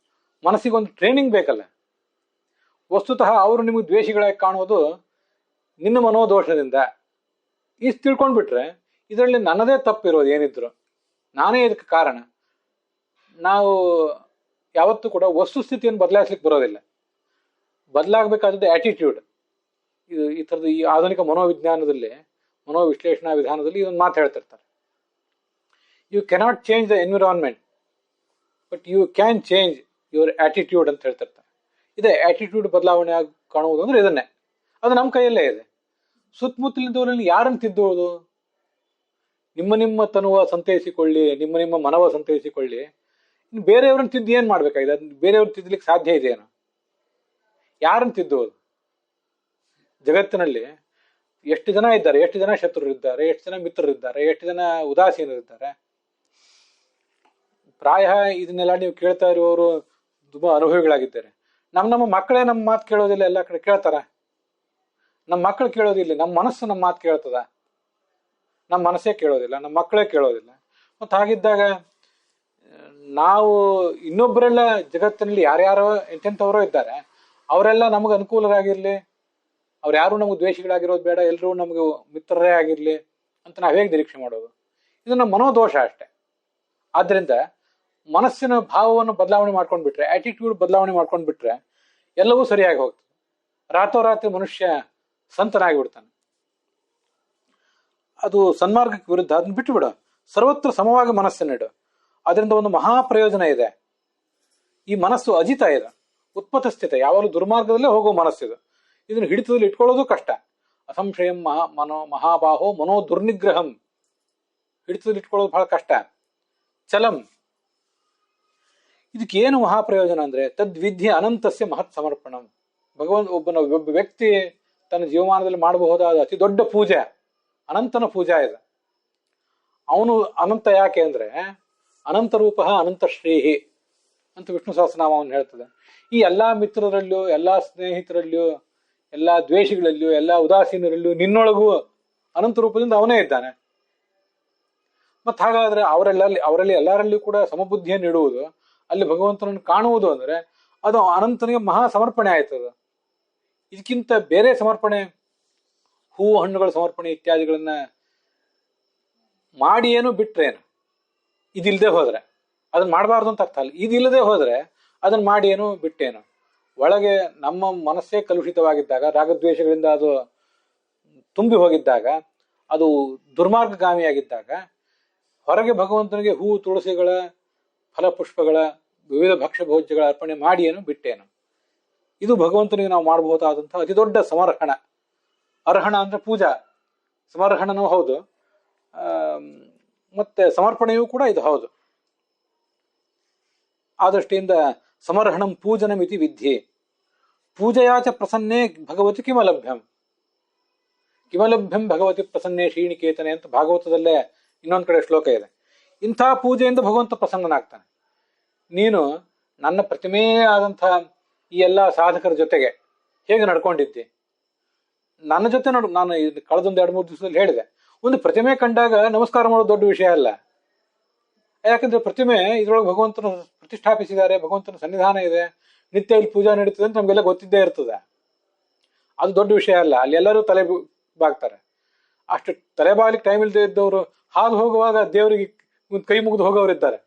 ಮನಸ್ಸಿಗೊಂದು ಟ್ರೈನಿಂಗ್ ಬೇಕಲ್ಲ. ವಸ್ತುತಃ ಅವರು ನಿಮಗೆ ದ್ವೇಷಿಗಳಾಗಿ ಕಾಣುವುದು ನಿನ್ನ ಮನೋದೋಷದಿಂದ. ಇಷ್ಟು ತಿಳ್ಕೊಂಡ್ಬಿಟ್ರೆ ಇದರಲ್ಲಿ ನನ್ನದೇ ತಪ್ಪಿರೋದು ಏನಿದ್ರು, ನಾನೇ ಇದಕ್ಕೆ ಕಾರಣ. ನಾವು ಯಾವತ್ತೂ ಕೂಡ ವಸ್ತುಸ್ಥಿತಿಯನ್ನು ಬದಲಾಯಿಸ್ಲಿಕ್ಕೆ ಬರೋದಿಲ್ಲ. ಬದಲಾಗಬೇಕಾದದ್ದು ಆಟಿಟ್ಯೂಡ್. ಇದು ಈ ಥರದ ಈ ಆಧುನಿಕ ಮನೋವಿಜ್ಞಾನದಲ್ಲಿ, ಮನೋವಿಶ್ಲೇಷಣಾ ವಿಧಾನದಲ್ಲಿ ಇದೊಂದು ಮಾತು ಹೇಳ್ತಿರ್ತಾರೆ. You cannot change the environment, but you can change your attitude ಅಂತ ಹೇಳ್ತಿರ್ತಾರೆ. ಇದೇ ಆಟಿಟ್ಯೂಡ್ ಬದಲಾವಣೆ ಆಗಿ ಕಾಣುವುದು ಅಂದ್ರೆ ಇದನ್ನೇ. ಅದು ನಮ್ಮ ಕೈಯಲ್ಲೇ ಇದೆ. ಸುತ್ತಮುತ್ತಲಿದ್ದವರಲ್ಲಿ ಯಾರನ್ನು ತಿದ್ದುವುದು? ನಿಮ್ಮ ತನುವ ಸಂತೈಸಿಕೊಳ್ಳಿ, ನಿಮ್ಮ ಮನವ ಸಂತೈಸಿಕೊಳ್ಳಿ. ಇನ್ನು ಬೇರೆಯವ್ರನ್ನ ತಿದ್ದು ಏನು ಮಾಡ್ಬೇಕಾಗಿದೆ? ಬೇರೆಯವ್ರನ್ನ ತಿದ್ದಲಿಕ್ಕೆ ಸಾಧ್ಯ ಇದೆಯೇನು? ಯಾರನ್ನು ತಿದ್ದುವುದು? ಜಗತ್ತಿನಲ್ಲಿ ಎಷ್ಟು ಜನ ಇದ್ದಾರೆ, ಎಷ್ಟು ಜನ ಶತ್ರುರಿದ್ದಾರೆ, ಎಷ್ಟು ಜನ ಮಿತ್ರರಿದ್ದಾರೆ, ಎಷ್ಟು ಜನ ಉದಾಸೀನರಿದ್ದಾರೆ. ಪ್ರಾಯ ಇದನ್ನೆಲ್ಲ ನೀವು ಕೇಳ್ತಾ ಇರುವವರು ತುಂಬಾ ಅನುಭವಿಗಳಾಗಿದ್ದಾರೆ. ನಮ್ಮ ಮಕ್ಕಳೇ ನಮ್ಮ ಮಾತು ಕೇಳೋದಿಲ್ಲ. ಎಲ್ಲ ಕಡೆ ಕೇಳ್ತಾರ? ನಮ್ಮ ಮಕ್ಕಳು ಕೇಳೋದಿಲ್ಲ. ನಮ್ಮ ಮನಸ್ಸು ನಮ್ಮ ಮಾತು ಕೇಳ್ತದ? ನಮ್ಮ ಮನಸ್ಸೇ ಕೇಳೋದಿಲ್ಲ, ನಮ್ಮ ಮಕ್ಕಳೇ ಕೇಳೋದಿಲ್ಲ. ಮತ್ತು ಹಾಗಿದ್ದಾಗ ನಾವು ಇನ್ನೊಬ್ಬರೆಲ್ಲ ಜಗತ್ತಿನಲ್ಲಿ ಯಾರ್ಯಾರೋ ಎಂತೆಂಥವರೋ ಇದ್ದಾರೆ, ಅವರೆಲ್ಲ ನಮಗೆ ಅನುಕೂಲರಾಗಿರ್ಲಿ, ಅವ್ರು ಯಾರು ನಮಗೆ ದ್ವೇಷಿಗಳಾಗಿರೋದು ಬೇಡ, ಎಲ್ಲರೂ ನಮಗೆ ಮಿತ್ರರೇ ಆಗಿರ್ಲಿ ಅಂತ ನಾವು ಹೇಗೆ ನಿರೀಕ್ಷೆ ಮಾಡೋದು? ಇದು ನಮ್ಮ ಮನೋದೋಷ ಅಷ್ಟೆ. ಆದ್ರಿಂದ ಮನಸ್ಸಿನ ಭಾವವನ್ನು ಬದಲಾವಣೆ ಮಾಡ್ಕೊಂಡ್ಬಿಟ್ರೆ, ಆಟಿಟ್ಯೂಡ್ ಬದಲಾವಣೆ ಮಾಡ್ಕೊಂಡ್ಬಿಟ್ರೆ ಎಲ್ಲವೂ ಸರಿಯಾಗಿ ಹೋಗ್ತದೆ. ರಾತ್ರೋರಾತ್ರಿ ಮನುಷ್ಯ ಸಂತನಾಗಿಬಿಡ್ತಾನೆ. ಅದು ಸನ್ಮಾರ್ಗಕ್ಕೆ ವಿರುದ್ಧ. ಅದನ್ನ ಬಿಟ್ಟು ಬಿಡು. ಸರ್ವತ್ರ ಸಮವಾಗಿ ಮನಸ್ಸನ್ನಿಡು. ಅದರಿಂದ ಒಂದು ಮಹಾ ಪ್ರಯೋಜನ ಇದೆ. ಈ ಮನಸ್ಸು ಅಜಿತ ಇದೆ, ಉತ್ಪತ್ತ ಸ್ಥಿತ, ಯಾವಾಗಲೂ ದುರ್ಮಾರ್ಗದಲ್ಲೇ ಹೋಗೋ ಮನಸ್ಸಿದು. ಇದನ್ನು ಹಿಡಿತದಲ್ಲಿ ಇಟ್ಕೊಳ್ಳೋದು ಕಷ್ಟ. ಅಸಂಶಯಂ ಮಹಾಬಾಹೋ ಮನೋ ದುರ್ನಿಗ್ರಹಂ. ಹಿಡಿತದಲ್ಲಿ ಇಟ್ಕೊಳ್ಳೋದು ಬಹಳ ಕಷ್ಟ. ಚಲಂ. ಇದಕ್ಕೆ ಏನು ಮಹಾಪ್ರಯೋಜನ ಅಂದ್ರೆ ತದ್ವಿಧಿ ಅನಂತಸ್ಯ ಮಹತ್ ಸಮರ್ಪಣಂ. ಒಬ್ಬ ವ್ಯಕ್ತಿ ತನ್ನ ಜೀವಮಾನದಲ್ಲಿ ಮಾಡಬಹುದಾದ ಅತಿ ದೊಡ್ಡ ಪೂಜೆ ಅನಂತನ ಪೂಜಾ ಇದೆ. ಅವನು ಅನಂತ ಯಾಕೆ ಅಂದ್ರೆ ಅನಂತ ರೂಪ ಅನಂತ ಶ್ರೀಹಿ ಅಂತ ವಿಷ್ಣು ಸಹಸ್ರನಾಮವನ್ನು ಹೇಳ್ತದೆ. ಈ ಎಲ್ಲಾ ಮಿತ್ರರಲ್ಲಿಯೂ, ಎಲ್ಲಾ ಸ್ನೇಹಿತರಲ್ಲಿಯೂ, ಎಲ್ಲಾ ದ್ವೇಷಿಗಳಲ್ಲಿಯೂ, ಎಲ್ಲಾ ಉದಾಸೀನರಲ್ಲಿಯೂ, ನಿನ್ನೊಳಗೂ ಅನಂತ ರೂಪದಿಂದ ಅವನೇ ಇದ್ದಾನೆ. ಮತ್ ಹಾಗಾದ್ರೆ ಅವರಲ್ಲಿ ಎಲ್ಲರಲ್ಲಿಯೂ ಕೂಡ ಸಮಬುದ್ಧಿಯನ್ನು ಇಡುವುದು, ಅಲ್ಲಿ ಭಗವಂತನನ್ನು ಕಾಣುವುದು ಅಂದ್ರೆ ಅದು ಅನಂತನಿಗೆ ಮಹಾ ಸಮರ್ಪಣೆ ಆಯ್ತದ. ಇದಕ್ಕಿಂತ ಬೇರೆ ಸಮರ್ಪಣೆ, ಹೂವು ಹಣ್ಣುಗಳ ಸಮರ್ಪಣೆ ಇತ್ಯಾದಿಗಳನ್ನ ಮಾಡಿ ಏನು ಬಿಟ್ರೇನು? ಇದಿಲ್ಲದೆ ಹೋದ್ರೆ ಅದನ್ನ ಮಾಡಬಾರ್ದು ಅಂತ ಅರ್ಥ ಅಲ್ಲ. ಇದಿಲ್ಲದೆ ಹೋದ್ರೆ ಅದನ್ನ ಮಾಡಿ ಏನು ಬಿಟ್ಟೇನು? ಒಳಗೆ ನಮ್ಮ ಮನಸ್ಸೇ ಕಲುಷಿತವಾಗಿದ್ದಾಗ, ರಾಗದ್ವೇಷಗಳಿಂದ ಅದು ತುಂಬಿ ಹೋಗಿದ್ದಾಗ, ಅದು ದುರ್ಮಾರ್ಗಗಾಮಿಯಾಗಿದ್ದಾಗ, ಹೊರಗೆ ಭಗವಂತನಿಗೆ ಹೂವು ತುಳಸಿಗಳ ಫಲಪುಷ್ಪಗಳ ವಿವಿಧ ಭಕ್ಷ್ಯ ಭೋಜ್ಯಗಳ ಅರ್ಪಣೆ ಮಾಡಿ ಏನು ಬಿಟ್ಟೇನು? ಇದು ಭಗವಂತನಿಗೆ ನಾವು ಮಾಡಬಹುದಾದಂತಹ ಅತಿ ದೊಡ್ಡ ಸಮರ್ಹಣ. ಅರ್ಹಣ ಅಂದ್ರೆ ಪೂಜಾ, ಸಮರ್ಹಣನೂ ಹೌದು, ಮತ್ತೆ ಸಮರ್ಪಣೆಯೂ ಕೂಡ ಇದು ಹೌದು. ಆ ದೃಷ್ಟಿಯಿಂದ ಸಮರ್ಹಣಂ ಪೂಜನಮಿತಿ ವಿಧಿ. ಪೂಜೆಯಾಚ ಪ್ರಸನ್ನೇ ಭಗವತಿ ಕಿಮಲಭ್ಯಂ. ಕಿಮಲಭ್ಯಂ ಭಗವತಿ ಪ್ರಸನ್ನೇ ಶ್ರೀನಿಕೇತನೆ ಅಂತ ಭಾಗವತದಲ್ಲೇ ಇನ್ನೊಂದ್ ಕಡೆ ಶ್ಲೋಕ ಇದೆ. ಇಂಥ ಪೂಜೆಯಿಂದ ಭಗವಂತ ಪ್ರಸನ್ನನಾಗ್ತಾನೆ. ನೀನು ನನ್ನ ಪ್ರತಿಮೇ ಆದಂತಹ ಈ ಎಲ್ಲ ಸಾಧಕರ ಜೊತೆಗೆ ಹೇಗೆ ನಡ್ಕೊಂಡಿದ್ದಿ? ನನ್ನ ಜೊತೆ ನಾನು ಕಳೆದೊಂದು 2-3 ದಿವಸದಲ್ಲಿ ಹೇಳಿದೆ, ಒಂದು ಪ್ರತಿಮೆ ಕಂಡಾಗ ನಮಸ್ಕಾರ ಮಾಡೋದು ದೊಡ್ಡ ವಿಷಯ ಅಲ್ಲ. ಯಾಕಂದ್ರೆ ಪ್ರತಿಮೆ ಇದ್ರೊಳಗೆ ಭಗವಂತನ ಪ್ರತಿಷ್ಠಾಪಿಸಿದ್ದಾರೆ, ಭಗವಂತನ ಸನ್ನಿಧಾನ ಇದೆ, ನಿತ್ಯ ಇಲ್ಲಿ ಪೂಜಾ ನಡೀತದೆ ಅಂತ ನಮ್ಗೆಲ್ಲ ಗೊತ್ತಿದ್ದೇ ಇರ್ತದೆ. ಅದು ದೊಡ್ಡ ವಿಷಯ ಅಲ್ಲ. ಅಲ್ಲಿ ಎಲ್ಲರೂ ತಲೆ ಬಾಗ್ತಾರೆ. ಅಷ್ಟು ತಲೆಬಾಗ್ಲಿಕ್ಕೆ ಟೈಮ್ ಇಲ್ಲದೆ ಇದ್ದವರು ಹಾದು ಹೋಗುವಾಗ ದೇವರಿಗೆ ಒಂದು ಕೈ ಮುಗಿದು ಹೋಗೋರಿದ್ದಾರೆ.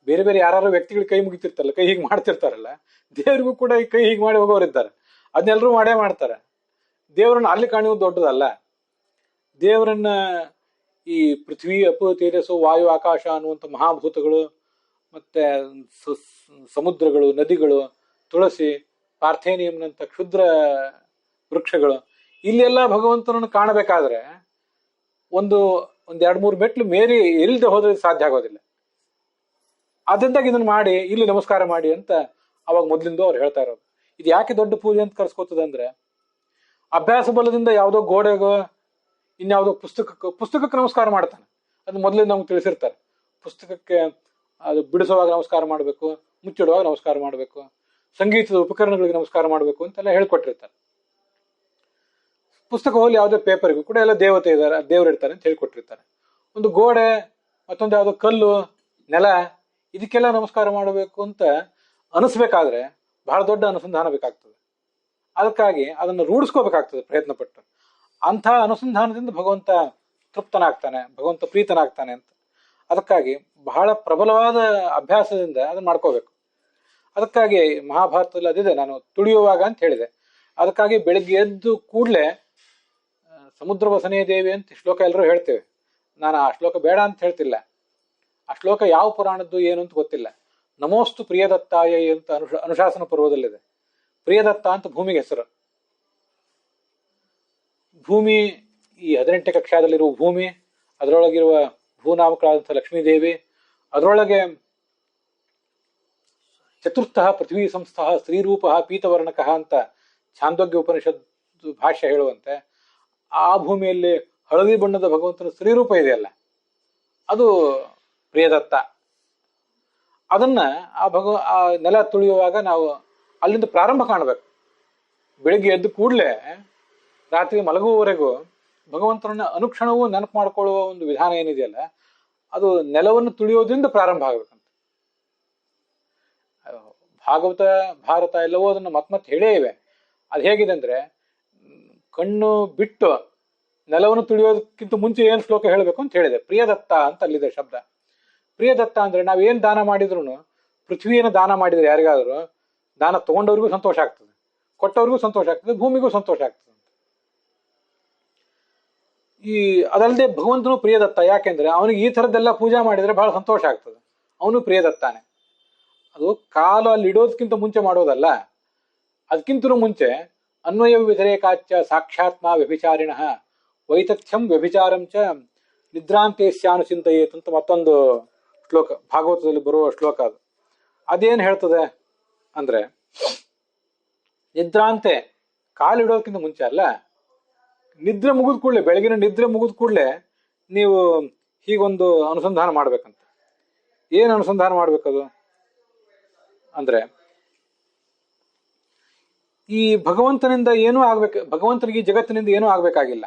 ಬೇರೆ ಬೇರೆ ಯಾರು ವ್ಯಕ್ತಿಗಳಿಗೆ ಕೈ ಮುಗಿತಿರ್ತಾರಲ್ಲ, ಕೈ ಹೀಗೆ ಮಾಡ್ತಿರ್ತಾರಲ್ಲ, ದೇವರಿಗೂ ಕೂಡ ಈ ಕೈ ಹೀಗೆ ಮಾಡಿ ಹೋಗೋರಿದ್ದಾರೆ. ಅದನ್ನೆಲ್ಲರೂ ಮಾಡೇ ಮಾಡ್ತಾರೆ. ದೇವರನ್ನ ಅಲ್ಲಿ ಕಾಣುವುದು ದೊಡ್ಡದಲ್ಲ. ದೇವರನ್ನ ಈ ಪೃಥ್ವಿ, ಅಪು, ತೇಜಸ್ಸು, ವಾಯು, ಆಕಾಶ ಅನ್ನುವಂಥ ಮಹಾಭೂತಗಳು, ಮತ್ತೆ ಸಮುದ್ರಗಳು, ನದಿಗಳು, ತುಳಸಿ, ಪಾರ್ಥೇನಿಯಂನಂಥ ಕ್ಷುದ್ರ ವೃಕ್ಷಗಳು, ಇಲ್ಲೆಲ್ಲ ಭಗವಂತನನ್ನು ಕಾಣಬೇಕಾದ್ರೆ ಒಂದ್ 2-3 ಮೆಟ್ಲು ಮೇರಿ ಇಲ್ಲದೆ ಹೋದ್ರೆ ಸಾಧ್ಯ ಆಗೋದಿಲ್ಲ. ಅದರಿಂದಾಗಿ ಇದನ್ನ ಮಾಡಿ, ಇಲ್ಲಿ ನಮಸ್ಕಾರ ಮಾಡಿ ಅಂತ ಅವಾಗ ಮೊದ್ಲಿಂದ ಅವ್ರು ಹೇಳ್ತಾ ಇರೋದು. ಇದು ಯಾಕೆ ದೊಡ್ಡ ಪೂಜೆ ಅಂತ ಕರ್ಸ್ಕೊತದಂದ್ರೆ, ಅಭ್ಯಾಸ ಬಲದಿಂದ ಯಾವುದೋ ಗೋಡೆಗೋ ಇನ್ಯಾವುದೋ ಪುಸ್ತಕಕ್ಕೆ ನಮಸ್ಕಾರ ಮಾಡ್ತಾನೆ. ಅದು ಮೊದಲೇ ನಮ್ಗೆ ತಿಳಿಸಿರ್ತಾರೆ. ಪುಸ್ತಕಕ್ಕೆ ಅದು ಬಿಡಿಸುವಾಗ ನಮಸ್ಕಾರ ಮಾಡಬೇಕು, ಮುಚ್ಚಿಡುವಾಗ ನಮಸ್ಕಾರ ಮಾಡಬೇಕು, ಸಂಗೀತದ ಉಪಕರಣಗಳಿಗೆ ನಮಸ್ಕಾರ ಮಾಡಬೇಕು ಅಂತೆಲ್ಲ ಹೇಳ್ಕೊಟ್ಟಿರ್ತಾರೆ. ಪುಸ್ತಕ ಹೋಲಿ ಯಾವುದೇ ಪೇಪರ್ಗೂ ಕೂಡ ಎಲ್ಲ ದೇವತೆ ಇದ್ದಾರೆ, ದೇವರು ಇರ್ತಾರೆ ಅಂತ ಹೇಳ್ಕೊಟ್ಟಿರ್ತಾರೆ. ಒಂದು ಗೋಡೆ, ಮತ್ತೊಂದು ಯಾವುದೋ ಕಲ್ಲು, ನೆಲ, ಇದಕ್ಕೆಲ್ಲ ನಮಸ್ಕಾರ ಮಾಡಬೇಕು ಅಂತ ಅನಿಸ್ಬೇಕಾದ್ರೆ ಬಹಳ ದೊಡ್ಡ ಅನುಸಂಧಾನ ಬೇಕಾಗ್ತದೆ. ಅದಕ್ಕಾಗಿ ಅದನ್ನು ರೂಢಿಸ್ಕೋಬೇಕಾಗ್ತದೆ ಪ್ರಯತ್ನ ಪಟ್ಟು. ಅಂಥ ಅನುಸಂಧಾನದಿಂದ ಭಗವಂತ ತೃಪ್ತನಾಗ್ತಾನೆ, ಭಗವಂತ ಪ್ರೀತನಾಗ್ತಾನೆ ಅಂತ. ಅದಕ್ಕಾಗಿ ಬಹಳ ಪ್ರಬಲವಾದ ಅಭ್ಯಾಸದಿಂದ ಅದನ್ನ ಮಾಡ್ಕೋಬೇಕು. ಅದಕ್ಕಾಗಿ ಮಹಾಭಾರತದಲ್ಲಿ ಅದಿದೆ, ನಾನು ತುಳಿಯುವಾಗ ಅಂತ ಹೇಳಿದೆ. ಅದಕ್ಕಾಗಿ ಬೆಳಿಗ್ಗೆ ಎದ್ದು ಕೂಡಲೇ ಸಮುದ್ರ ವಸನೇ ದೇವಿ ಅಂತ ಶ್ಲೋಕ ಎಲ್ಲರೂ ಹೇಳ್ತೇವೆ. ನಾನು ಆ ಶ್ಲೋಕ ಬೇಡ ಅಂತ ಹೇಳ್ತಿಲ್ಲ. ಆ ಶ್ಲೋಕ ಯಾವ ಪುರಾಣದ್ದು ಏನು ಅಂತ ಗೊತ್ತಿಲ್ಲ. ನಮೋಸ್ತು ಪ್ರಿಯದತ್ತಾಯ ಅಂತ ಅನುಶಾಸನ ಪರ್ವದಲ್ಲಿದೆ. ಪ್ರಿಯದತ್ತ ಅಂತ ಭೂಮಿಗೆ ಹೆಸರು. ಭೂಮಿ, ಈ 18ನೇ ಕಕ್ಷಾದಲ್ಲಿರುವ ಭೂಮಿ, ಅದರೊಳಗಿರುವ ಭೂನಾಮಕಳಾದಂಥ ಲಕ್ಷ್ಮೀದೇವಿ, ಅದರೊಳಗೆ ಚತುರ್ಥಃ ಪೃಥ್ವೀ ಸಂಸ್ಥಃ ಸ್ತ್ರೀರೂಪ ಪೀತವರ್ಣಕಃ ಅಂತ ಛಾಂದೋಗ್ಯ ಉಪನಿಷತ್ ಭಾಷ್ಯ ಹೇಳುವಂತೆ ಆ ಭೂಮಿಯಲ್ಲಿ ಹಳದಿ ಬಣ್ಣದ ಭಗವಂತನ ಸ್ತ್ರೀರೂಪ ಇದೆಯಲ್ಲ, ಅದು ಪ್ರಿಯದತ್ತ. ಅದನ್ನ ಆ ನೆಲ ತುಳಿಯುವಾಗ ನಾವು ಅಲ್ಲಿಂದ ಪ್ರಾರಂಭ ಕಾಣಬೇಕು. ಬೆಳಿಗ್ಗೆ ಎದ್ದು ಕೂಡಲೇ ರಾತ್ರಿ ಮಲಗುವವರೆಗೂ ಭಗವಂತನನ್ನ ಅನುಕ್ಷಣವೂ ನೆನಪು ಮಾಡಿಕೊಳ್ಳುವ ಒಂದು ವಿಧಾನ ಏನಿದೆಯಲ್ಲ, ಅದು ನೆಲವನ್ನು ತುಳಿಯೋದ್ರಿಂದ ಪ್ರಾರಂಭ ಆಗ್ಬೇಕಂತ. ಭಾಗವತ, ಭಾರತ ಎಲ್ಲವೂ ಅದನ್ನು ಮತ್ತೆ ಹೇಳೇ ಇವೆ. ಅದು ಹೇಗಿದೆ ಅಂದ್ರೆ, ಕಣ್ಣು ಬಿಟ್ಟು ನೆಲವನ್ನು ತುಳಿಯೋದಕ್ಕಿಂತ ಮುಂಚೆ ಏನು ಶ್ಲೋಕ ಹೇಳಬೇಕು ಅಂತ ಹೇಳಿದೆ. ಪ್ರಿಯದತ್ತ ಅಂತ ಅಲ್ಲಿದೆ ಶಬ್ದ. ಪ್ರಿಯದತ್ತ ಅಂದ್ರೆ ನಾವೇನ್ ದಾನ ಮಾಡಿದ್ರು, ಪೃಥ್ವಿಯನ್ನು ದಾನ ಮಾಡಿದ್ರೆ ಯಾರಿಗಾದ್ರು ದಾನ ತಗೊಂಡವ್ರಿಗೂ ಸಂತೋಷ ಆಗ್ತದೆ, ಕೊಟ್ಟವ್ರಿಗೂ ಸಂತೋಷ ಆಗ್ತದೆ, ಭೂಮಿಗೂ ಸಂತೋಷ ಆಗ್ತದೆ. ಅದಲ್ಲದೆ ಭಗವಂತನು ಪ್ರಿಯದತ್ತ. ಯಾಕೆಂದ್ರೆ ಅವನಿಗೆ ಈ ಥರದ್ದೆಲ್ಲ ಪೂಜಾ ಮಾಡಿದ್ರೆ ಬಹಳ ಸಂತೋಷ ಆಗ್ತದೆ, ಅವನು ಪ್ರಿಯದತ್ತಾನೆ. ಅದು ಕಾಲು ಅಲ್ಲಿ ಇಡೋದಕ್ಕಿಂತ ಮುಂಚೆ ಮಾಡೋದಲ್ಲ, ಅದಕ್ಕಿಂತಲೂ ಮುಂಚೆ ಅನ್ವಯ ವ್ಯತಿರೇಕಾಚ್ಯ ಸಾಕ್ಷಾತ್ಮ ವ್ಯಭಿಚಾರಿಣ ವೈತಥ್ಯಂ ವ್ಯಭಿಚಾರಂ ಚ ನಿದ್ರಾಂತೇಸ್ಯಾನುಚಿಂತೆಯೇತ್ ಅಂತ ಮತ್ತೊಂದು ಶ್ಲೋಕ, ಭಾಗವತದಲ್ಲಿ ಬರುವ ಶ್ಲೋಕ ಅದು. ಅದೇನು ಹೇಳ್ತದೆ ಅಂದ್ರೆ, ನಿದ್ರಾಂತೆ ಕಾಲಿಡೋದಕ್ಕಿಂತ ಮುಂಚೆ ಅಲ್ಲ, ನಿದ್ರೆ ಮುಗಿದ ಕೂಡಲೇ, ಬೆಳಗಿನ ನಿದ್ರೆ ಮುಗಿದ ಕೂಡಲೇ ನೀವು ಹೀಗೊಂದು ಅನುಸಂಧಾನ ಮಾಡ್ಬೇಕಂತ. ಏನು ಅನುಸಂಧಾನ ಮಾಡ್ಬೇಕದು ಅಂದ್ರೆ, ಈ ಭಗವಂತನಿಂದ ಏನೂ ಆಗ್ಬೇಕು, ಭಗವಂತನಿಗೆ ಈ ಜಗತ್ತಿನಿಂದ ಏನೂ ಆಗ್ಬೇಕಾಗಿಲ್ಲ.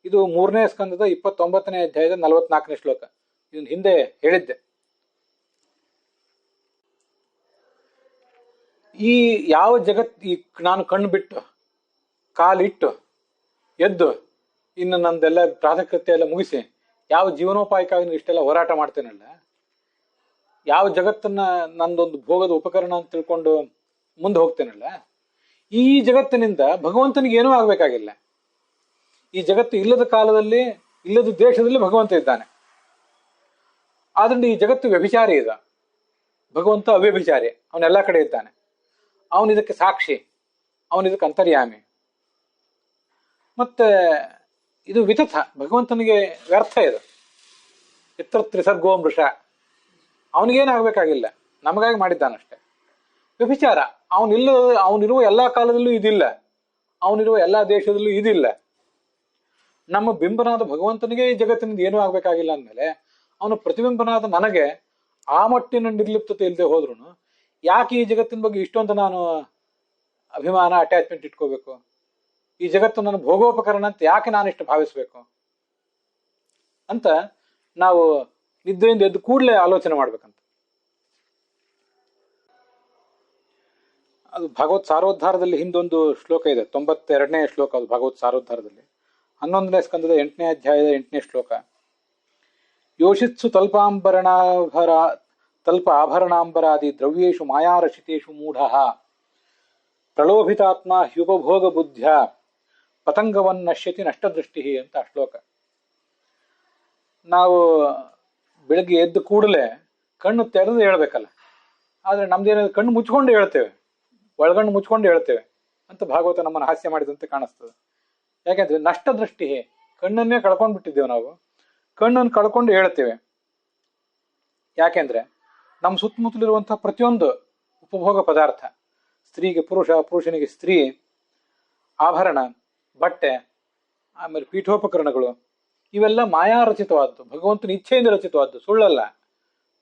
ಇದು 3ನೇ ಸ್ಕಂದದ 29ನೇ ಅಧ್ಯಾಯದ 44ನೇ ಶ್ಲೋಕ. ಇದನ್ನ ಹಿಂದೆ ಹೇಳಿದ್ದೆ. ಈ ಯಾವ ಈ ನಾನು ಕಣ್ಣು ಬಿಟ್ಟು ಕಾಲಿಟ್ಟು ಎದ್ದು ಇನ್ನು ನಂದೆಲ್ಲ ಪ್ರಾತಃಕೃತ್ಯ ಎಲ್ಲ ಮುಗಿಸಿ ಯಾವ ಜೀವನೋಪಾಯಕ್ಕಾಗಿ ಇಷ್ಟೆಲ್ಲ ಹೋರಾಟ ಮಾಡ್ತೇನಲ್ಲ, ಯಾವ ಜಗತ್ತನ್ನ ನಂದೊಂದು ಭೋಗದ ಉಪಕರಣ ಅಂತ ತಿಳ್ಕೊಂಡು ಮುಂದೆ ಹೋಗ್ತೇನಲ್ಲ, ಈ ಜಗತ್ತಿನಿಂದ ಭಗವಂತನಿಗೆ ಏನೂ ಆಗ್ಬೇಕಾಗಿಲ್ಲ. ಈ ಜಗತ್ತು ಇಲ್ಲದ ಕಾಲದಲ್ಲಿ, ಇಲ್ಲದ ದೇಶದಲ್ಲಿ ಭಗವಂತ ಇದ್ದಾನೆ. ಆದ್ರಿಂದ ಈ ಜಗತ್ತು ವ್ಯಭಿಚಾರಿ ಇದೆ, ಭಗವಂತ ಅವ್ಯಭಿಚಾರಿ, ಅವನೆಲ್ಲ ಕಡೆ ಇದ್ದಾನೆ. ಅವನಿದಕ್ಕೆ ಸಾಕ್ಷಿ, ಅವನಿದಕ್ಕೆ ಅಂತರ್ಯಾಮಿ. ಮತ್ತೆ ಇದು ವಿತಥ, ಭಗವಂತನಿಗೆ ವ್ಯರ್ಥ ಇದು. ಇತ್ರ ತ್ರಿಸರ್ಗೋ ಮೃಷ, ಅವನಿಗೇನಾಗಬೇಕಾಗಿಲ್ಲ, ನಮಗಾಗಿ ಮಾಡಿದ್ದಾನಷ್ಟೆ. ವ್ಯಭಿಚಾರ, ಅವನಿರುವ ಎಲ್ಲ ಕಾಲದಲ್ಲೂ ಇದಿಲ್ಲ, ಅವನಿರುವ ಎಲ್ಲ ದೇಶದಲ್ಲೂ ಇದಿಲ್ಲ. ನಮ್ಮ ಬಿಂಬನಾದ ಭಗವಂತನಿಗೆ ಈ ಜಗತ್ತಿನಿಂದ ಏನೂ ಆಗ್ಬೇಕಾಗಿಲ್ಲ ಅಂದಮೇಲೆ, ಅವನು ಪ್ರತಿಬಿಂಬನಾದ ನನಗೆ ಆ ಮಟ್ಟಿನ ನಿರ್ಲಿಪ್ತತೆ ಇಲ್ಲದೆ ಹೋದ್ರು ಯಾಕೆ ಈ ಜಗತ್ತಿನ ಬಗ್ಗೆ ಇಷ್ಟೊಂದು ನಾನು ಅಭಿಮಾನ, ಅಟ್ಯಾಚ್ಮೆಂಟ್ ಇಟ್ಕೋಬೇಕು? ಈ ಜಗತ್ತು ನನ್ನ ಭೋಗೋಪಕರಣ ಅಂತ ಯಾಕೆ ನಾನು ಇಷ್ಟು ಭಾವಿಸ್ಬೇಕು ಅಂತ ನಾವು ನಿದ್ರೆಯಿಂದ ಎದ್ದು ಕೂಡಲೇ ಆಲೋಚನೆ ಮಾಡ್ಬೇಕಂತ. ಅದು ಭಾಗವತ್ ಸಾರೋದ್ಧಾರದಲ್ಲಿ ಹಿಂದೊಂದು ಶ್ಲೋಕ ಇದೆ, 92ನೇ ಶ್ಲೋಕ. ಅದು ಭಾಗವತ್ ಸಾರೋದ್ಧಾರದಲ್ಲಿ 11ನೇ ಸ್ಕಂದದ 8ನೇ ಅಧ್ಯಾಯದ 8ನೇ ಶ್ಲೋಕ. ಯೋಷಿತ್ಸು ತಲ್ಪ ಆಭರಣಾಂಬರಾದಿ ದ್ರವ್ಯೇಶು ಮಾಯಾರಚಿತೇಶು ಮೂಢ ಪ್ರಲೋಭಿತಾತ್ಮ ಹ್ಯುಪಭೋಗ ಬುದ್ಧ್ಯ ಪತಂಗವನ್ನಶ್ಯತಿ ನಷ್ಟದೃಷ್ಟಿ ಅಂತ ಶ್ಲೋಕ. ನಾವು ಬೆಳಗ್ಗೆ ಎದ್ದು ಕೂಡಲೇ ಕಣ್ಣು ತೆರೆದು ಹೇಳ್ಬೇಕಲ್ಲ, ಆದ್ರೆ ನಮ್ದೇನಾದ್ರು ಕಣ್ಣು ಮುಚ್ಕೊಂಡು ಹೇಳ್ತೇವೆ, ಒಳಗಣ್ಣು ಮುಚ್ಕೊಂಡು ಹೇಳ್ತೇವೆ ಅಂತ ಭಾಗವತ ನಮ್ಮನ್ನು ಹಾಸ್ಯ ಮಾಡಿದಂತೆ ಕಾಣಿಸ್ತದೆ. ಯಾಕೆಂದ್ರೆ ನಷ್ಟದೃಷ್ಟಿ, ಕಣ್ಣನ್ನೇ ಕಳ್ಕೊಂಡು ಬಿಟ್ಟಿದ್ದೇವೆ ನಾವು, ಕಣ್ಣನ್ನು ಕಳ್ಕೊಂಡು ಹೇಳ್ತೇವೆ. ಯಾಕೆಂದ್ರೆ ನಮ್ಮ ಸುತ್ತಮುತ್ತಲಿರುವಂತಹ ಪ್ರತಿಯೊಂದು ಉಪಭೋಗ ಪದಾರ್ಥ, ಸ್ತ್ರೀಗೆ ಪುರುಷ, ಪುರುಷನಿಗೆ ಸ್ತ್ರೀ, ಆಭರಣ, ಬಟ್ಟೆ, ಆಮೇಲೆ ಪೀಠೋಪಕರಣಗಳು, ಇವೆಲ್ಲ ಮಾಯಾ ರಚಿತವಾದ್ದು, ಭಗವಂತನ ಇಚ್ಛೆಯಿಂದ ರಚಿತವಾದ್ದು, ಸುಳ್ಳಲ್ಲ.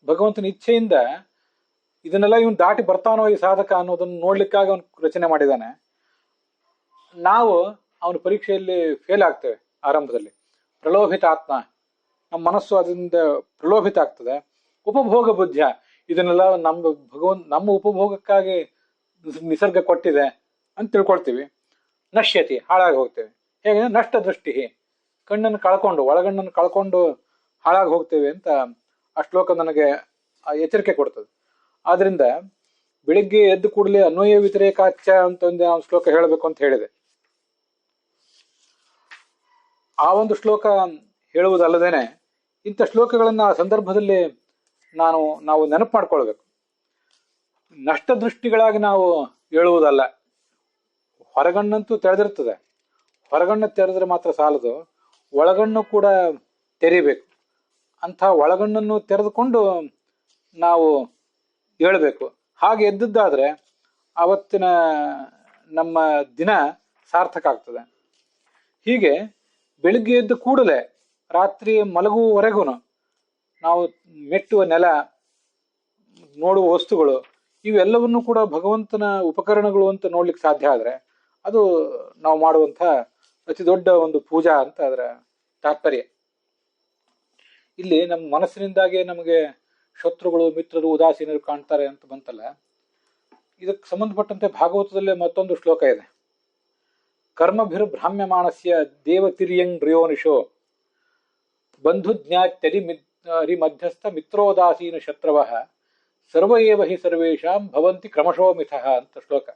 ಭಗವಂತನ ಇಚ್ಛೆಯಿಂದ ಇದನ್ನೆಲ್ಲ ಇವನು ದಾಟಿ ಬರ್ತಾನೋ ಈ ಸಾಧಕ ಅನ್ನೋದನ್ನು ನೋಡ್ಲಿಕ್ಕಾಗಿ ಅವನು ರಚನೆ ಮಾಡಿದ್ದಾನೆ. ನಾವು ಅವನ ಪರೀಕ್ಷೆಯಲ್ಲಿ ಫೇಲ್ ಆಗ್ತೇವೆ ಆರಂಭದಲ್ಲಿ. ಪ್ರಲೋಭಿತ ಆತ್ಮ, ನಮ್ಮ ಮನಸ್ಸು ಅದರಿಂದ ಪ್ರಲೋಭಿತ ಆಗ್ತದೆ. ಉಪಭೋಗ ಬುದ್ಧ, ಇದನ್ನೆಲ್ಲ ನಮ್ಮ ಉಪಭೋಗಕ್ಕಾಗಿ ನಿಸರ್ಗ ಕೊಟ್ಟಿದೆ ಅಂತ ತಿಳ್ಕೊಳ್ತೀವಿ. ನಶ್ಯತಿ, ಹಾಳಾಗಿ ಹೋಗ್ತೇವೆ. ಹೇಗೆ? ನಷ್ಟ ದೃಷ್ಟಿ, ಕಣ್ಣನ್ನು ಕಳ್ಕೊಂಡು, ಒಳಗಣ್ಣನ್ನು ಕಳ್ಕೊಂಡು ಹಾಳಾಗಿ ಹೋಗ್ತೇವೆ ಅಂತ ಆ ಶ್ಲೋಕ ನನಗೆ ಎಚ್ಚರಿಕೆ ಕೊಡ್ತದೆ. ಆದ್ರಿಂದ ಬೆಳಿಗ್ಗೆ ಎದ್ದು ಕೂಡಲೇ ಅನ್ವಯ ವ್ಯತಿರೇಕಾಚ್ಯ ಅಂತ ಒಂದು ಶ್ಲೋಕ ಹೇಳಬೇಕು ಅಂತ ಹೇಳಿದೆ. ಆ ಒಂದು ಶ್ಲೋಕ ಹೇಳುವುದಲ್ಲದೇನೆ ಇಂಥ ಶ್ಲೋಕಗಳನ್ನ ಆ ಸಂದರ್ಭದಲ್ಲಿ ನಾವು ನೆನಪು ಮಾಡ್ಕೊಳ್ಬೇಕು. ನಷ್ಟ ದೃಷ್ಟಿಗಳಾಗಿ ನಾವು ಹೇಳುವುದಲ್ಲ. ಹೊರಗಣ್ಣಂತೂ ತೆರೆದಿರ್ತದೆ, ಹೊರಗಣ್ಣು ತೆರೆದ್ರೆ ಮಾತ್ರ ಸಾಲದು, ಒಳಗಣ್ಣು ಕೂಡ ತೆರಿಬೇಕು. ಅಂಥ ಒಳಗಣ್ಣನ್ನು ತೆರೆದುಕೊಂಡು ನಾವು ಹೇಳಬೇಕು. ಹಾಗೆ ಎದ್ದದ್ದಾದ್ರೆ ಆವತ್ತಿನ ನಮ್ಮ ದಿನ ಸಾರ್ಥಕ ಆಗ್ತದೆ. ಹೀಗೆ ಬೆಳಿಗ್ಗೆ ಎದ್ದು ಕೂಡಲೇ ರಾತ್ರಿ ಮಲಗುವವರೆಗೂ ನಾವು ಮೆಟ್ಟುವ ನೆಲ, ನೋಡುವ ವಸ್ತುಗಳು, ಇವೆಲ್ಲವನ್ನೂ ಕೂಡ ಭಗವಂತನ ಉಪಕರಣಗಳು ಅಂತ ನೋಡ್ಲಿಕ್ಕೆ ಸಾಧ್ಯ ಆದರೆ ಅದು ನಾವು ಮಾಡುವಂಥ ಅತಿ ದೊಡ್ಡ ಒಂದು ಪೂಜಾ ಅಂತ ಅದರ ತಾತ್ಪರ್ಯ. ಇಲ್ಲಿ ನಮ್ಮ ಮನಸ್ಸಿನಿಂದಾಗೆ ನಮಗೆ ಶತ್ರುಗಳು, ಮಿತ್ರರು, ಉದಾಸೀನರು ಕಾಣ್ತಾರೆ ಅಂತ ಬಂತಲ್ಲ, ಇದಕ್ಕೆ ಸಂಬಂಧಪಟ್ಟಂತೆ ಭಾಗವತದಲ್ಲೇ ಮತ್ತೊಂದು ಶ್ಲೋಕ ಇದೆ. ಕರ್ಮಭಿರ್ ಭ್ರಾಮ್ಯಮಾಣಸ್ಯ ದೇವತಿರ್ಯಂಗ್ ರಿಯೋನಿಶೋ ಬಂಧುಜ್ಞಾತ್ಯರಿ ಮಧ್ಯಸ್ಥ ಮಿತ್ರೋದಾಸೀನ ಶತ್ರವ ಸರ್ವ ಏವ ಹಿ ಸರ್ವೇಷಾಂ ಭವಂತಿ ಕ್ರಮಶೋ ಮಿಥಃ ಅಂತ ಶ್ಲೋಕ.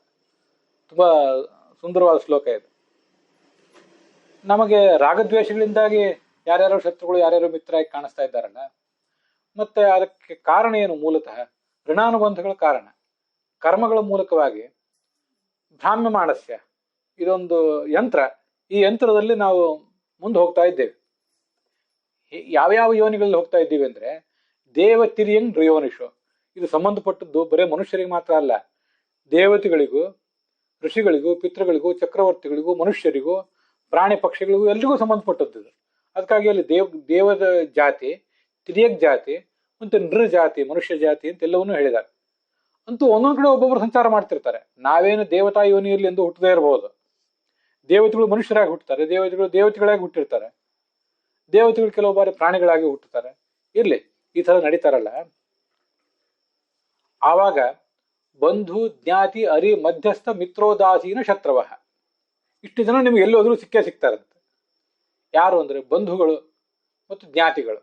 ತುಂಬಾ ಸುಂದರವಾದ ಶ್ಲೋಕ ಇದು. ನಮಗೆ ರಾಗದ್ವೇಷಗಳಿಂದಾಗಿ ಯಾರ್ಯಾರೋ ಶತ್ರುಗಳು, ಯಾರ್ಯಾರೋ ಮಿತ್ರರಾಗಿ ಕಾಣಿಸ್ತಾ ಇದ್ದಾರಲ್ಲ, ಮತ್ತೆ ಅದಕ್ಕೆ ಕಾರಣ ಏನು? ಮೂಲತಃ ಋಣಾನುಬಂಧಗಳ ಕಾರಣ. ಕರ್ಮಗಳ ಮೂಲಕವಾಗಿ ಭ್ರಾಮ್ಯಮಾಣಸ್ಯ ಇದೊಂದು ಯಂತ್ರ. ಈ ಯಂತ್ರದಲ್ಲಿ ನಾವು ಮುಂದೆ ಹೋಗ್ತಾ ಇದ್ದೇವೆ. ಯಾವ್ಯಾವ ಯೋನಿಗಳಲ್ಲಿ ಹೋಗ್ತಾ ಇದ್ದೀವಿ ಅಂದ್ರೆ ದೇವತಿರ್ಯಂಗ್ ರಿಯೋನಿಶೋ. ಇದು ಸಂಬಂಧಪಟ್ಟದ್ದು ಬರೇ ಮನುಷ್ಯರಿಗೆ ಮಾತ್ರ ಅಲ್ಲ, ದೇವತೆಗಳಿಗೂ, ಋಷಿಗಳಿಗೂ, ಪಿತೃಗಳಿಗೂ, ಚಕ್ರವರ್ತಿಗಳಿಗೂ, ಮನುಷ್ಯರಿಗೂ, ಪ್ರಾಣಿ ಪಕ್ಷಿಗಳಿಗೂ ಎಲ್ರಿಗೂ ಸಂಬಂಧಪಟ್ಟದ್ದು. ಅದಕ್ಕಾಗಿ ಅಲ್ಲಿ ದೇವದ ಜಾತಿ, ತಿರ್ಯಕ್ ಜಾತಿ ಮತ್ತು ನೃ ಜಾತಿ, ಮನುಷ್ಯ ಜಾತಿ ಅಂತ ಎಲ್ಲವನ್ನೂ ಹೇಳಿದ್ದಾರೆ. ಅಂತೂ ಒಂದೊಂದು ಕಡೆ ಒಬ್ಬೊಬ್ಬರು ಸಂಚಾರ ಮಾಡ್ತಿರ್ತಾರೆ. ನಾವೇನು ದೇವತಾ ಯೋನಿಯಲ್ಲಿ ಎಂದು ಹುಟ್ಟದೇ ಇರಬಹುದು. ದೇವತೆಗಳು ಮನುಷ್ಯರಾಗಿ ಹುಟ್ಟುತ್ತಾರೆ, ದೇವತೆಗಳು ದೇವತೆಗಳಾಗಿ ಹುಟ್ಟಿರ್ತಾರೆ, ದೇವತೆಗಳು ಕೆಲವು ಬಾರಿ ಪ್ರಾಣಿಗಳಾಗಿ ಹುಟ್ಟುತ್ತಾರೆ. ಇರ್ಲಿ, ಈ ತರ ನಡೀತಾರಲ್ಲ, ಆವಾಗ ಬಂಧು ಜ್ಞಾತಿ ಅರಿ ಮಧ್ಯಸ್ಥ ಮಿತ್ರೋದಾಸೀನ ಶತ್ರವ, ಇಷ್ಟು ಜನ ನಿಮ್ಗೆ ಎಲ್ಲೋದ್ರೂ ಸಿಕ್ಕೇ ಸಿಗ್ತಾರಂತೆ. ಯಾರು ಅಂದ್ರೆ ಬಂಧುಗಳು ಮತ್ತು ಜ್ಞಾತಿಗಳು.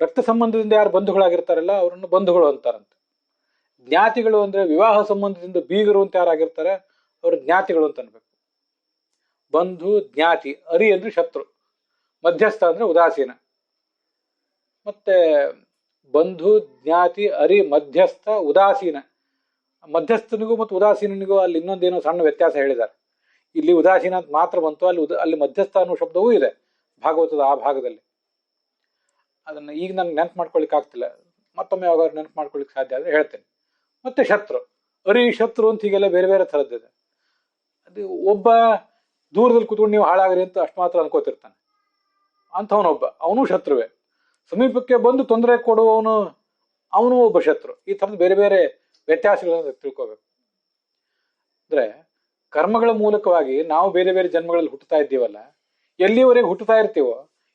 ರಕ್ತ ಸಂಬಂಧದಿಂದ ಯಾರು ಬಂಧುಗಳಾಗಿರ್ತಾರಲ್ಲ ಅವರನ್ನು ಬಂಧುಗಳು ಅಂತಾರಂತೆ. ಜ್ಞಾತಿಗಳು ಅಂದ್ರೆ ವಿವಾಹ ಸಂಬಂಧದಿಂದ ಬೀಗರು ಅಂತ ಯಾರಾಗಿರ್ತಾರೆ ಅವರು ಜ್ಞಾತಿಗಳು ಅಂತ ಅನ್ಬೇಕು. ಬಂಧು ಜ್ಞಾತಿ, ಅರಿ ಅಂದ್ರೆ ಶತ್ರು, ಮಧ್ಯಸ್ಥ ಅಂದ್ರೆ ಉದಾಸೀನ. ಮತ್ತೆ ಬಂಧು ಜ್ಞಾತಿ ಅರಿ ಮಧ್ಯಸ್ಥ ಉದಾಸೀನ. ಮಧ್ಯಸ್ಥನಿಗೂ ಮತ್ತು ಉದಾಸೀನನಿಗೂ ಅಲ್ಲಿ ಇನ್ನೊಂದೇನೋ ಸಣ್ಣ ವ್ಯತ್ಯಾಸ ಹೇಳಿದ್ದಾರೆ. ಇಲ್ಲಿ ಉದಾಸೀನ ಅಂತ ಮಾತ್ರ ಬಂತು, ಅಲ್ಲಿ ಮಧ್ಯಸ್ಥ ಅನ್ನೋ ಶಬ್ದವೂ ಇದೆ ಭಾಗವತದ ಆ ಭಾಗದಲ್ಲಿ. ಅದನ್ನ ಈಗ ನಂಗೆ ನೆನಪು ಮಾಡ್ಕೊಳ್ಲಿಕ್ಕೆ ಆಗ್ತಿಲ್ಲ, ಮತ್ತೊಮ್ಮೆ ಯಾವಾಗ ನೆನಪು ಮಾಡ್ಕೊಳ್ಲಿಕ್ಕೆ ಸಾಧ್ಯ ಆದ್ರೆ ಹೇಳ್ತೇನೆ. ಮತ್ತೆ ಶತ್ರು, ಅರಿ ಶತ್ರು ಅಂತ ಹೀಗೆಲ್ಲ ಬೇರೆ ಬೇರೆ ಥರದ್ದಿದೆ. ಅದು ಒಬ್ಬ ದೂರದಲ್ಲಿ ಕೂತ್ಕೊಂಡು ನೀವು ಹಾಳಾಗ್ರಿ ಅಂತ ಅಷ್ಟು ಮಾತ್ರ ಅನ್ಕೋತಿರ್ತಾನೆ, ಅಂಥವನೊಬ್ಬ, ಅವನು ಶತ್ರುವೆ. ಸಮೀಪಕ್ಕೆ ಬಂದು ತೊಂದರೆ ಕೊಡುವವನು ಅವನು ಒಬ್ಬ ಶತ್ರು. ಈ ಥರದ ಬೇರೆ ಬೇರೆ ವ್ಯತ್ಯಾಸಗಳನ್ನು ತಿಳ್ಕೋಬೇಕು. ಅಂದ್ರೆ ಕರ್ಮಗಳ ಮೂಲಕವಾಗಿ ನಾವು ಬೇರೆ ಬೇರೆ ಜನ್ಮಗಳಲ್ಲಿ ಹುಟ್ಟುತ್ತಾ ಇದ್ದೀವಲ್ಲ, ಎಲ್ಲಿವರೆಗೆ ಹುಟ್ಟುತ್ತಾ ಇರ್ತೀವೋ,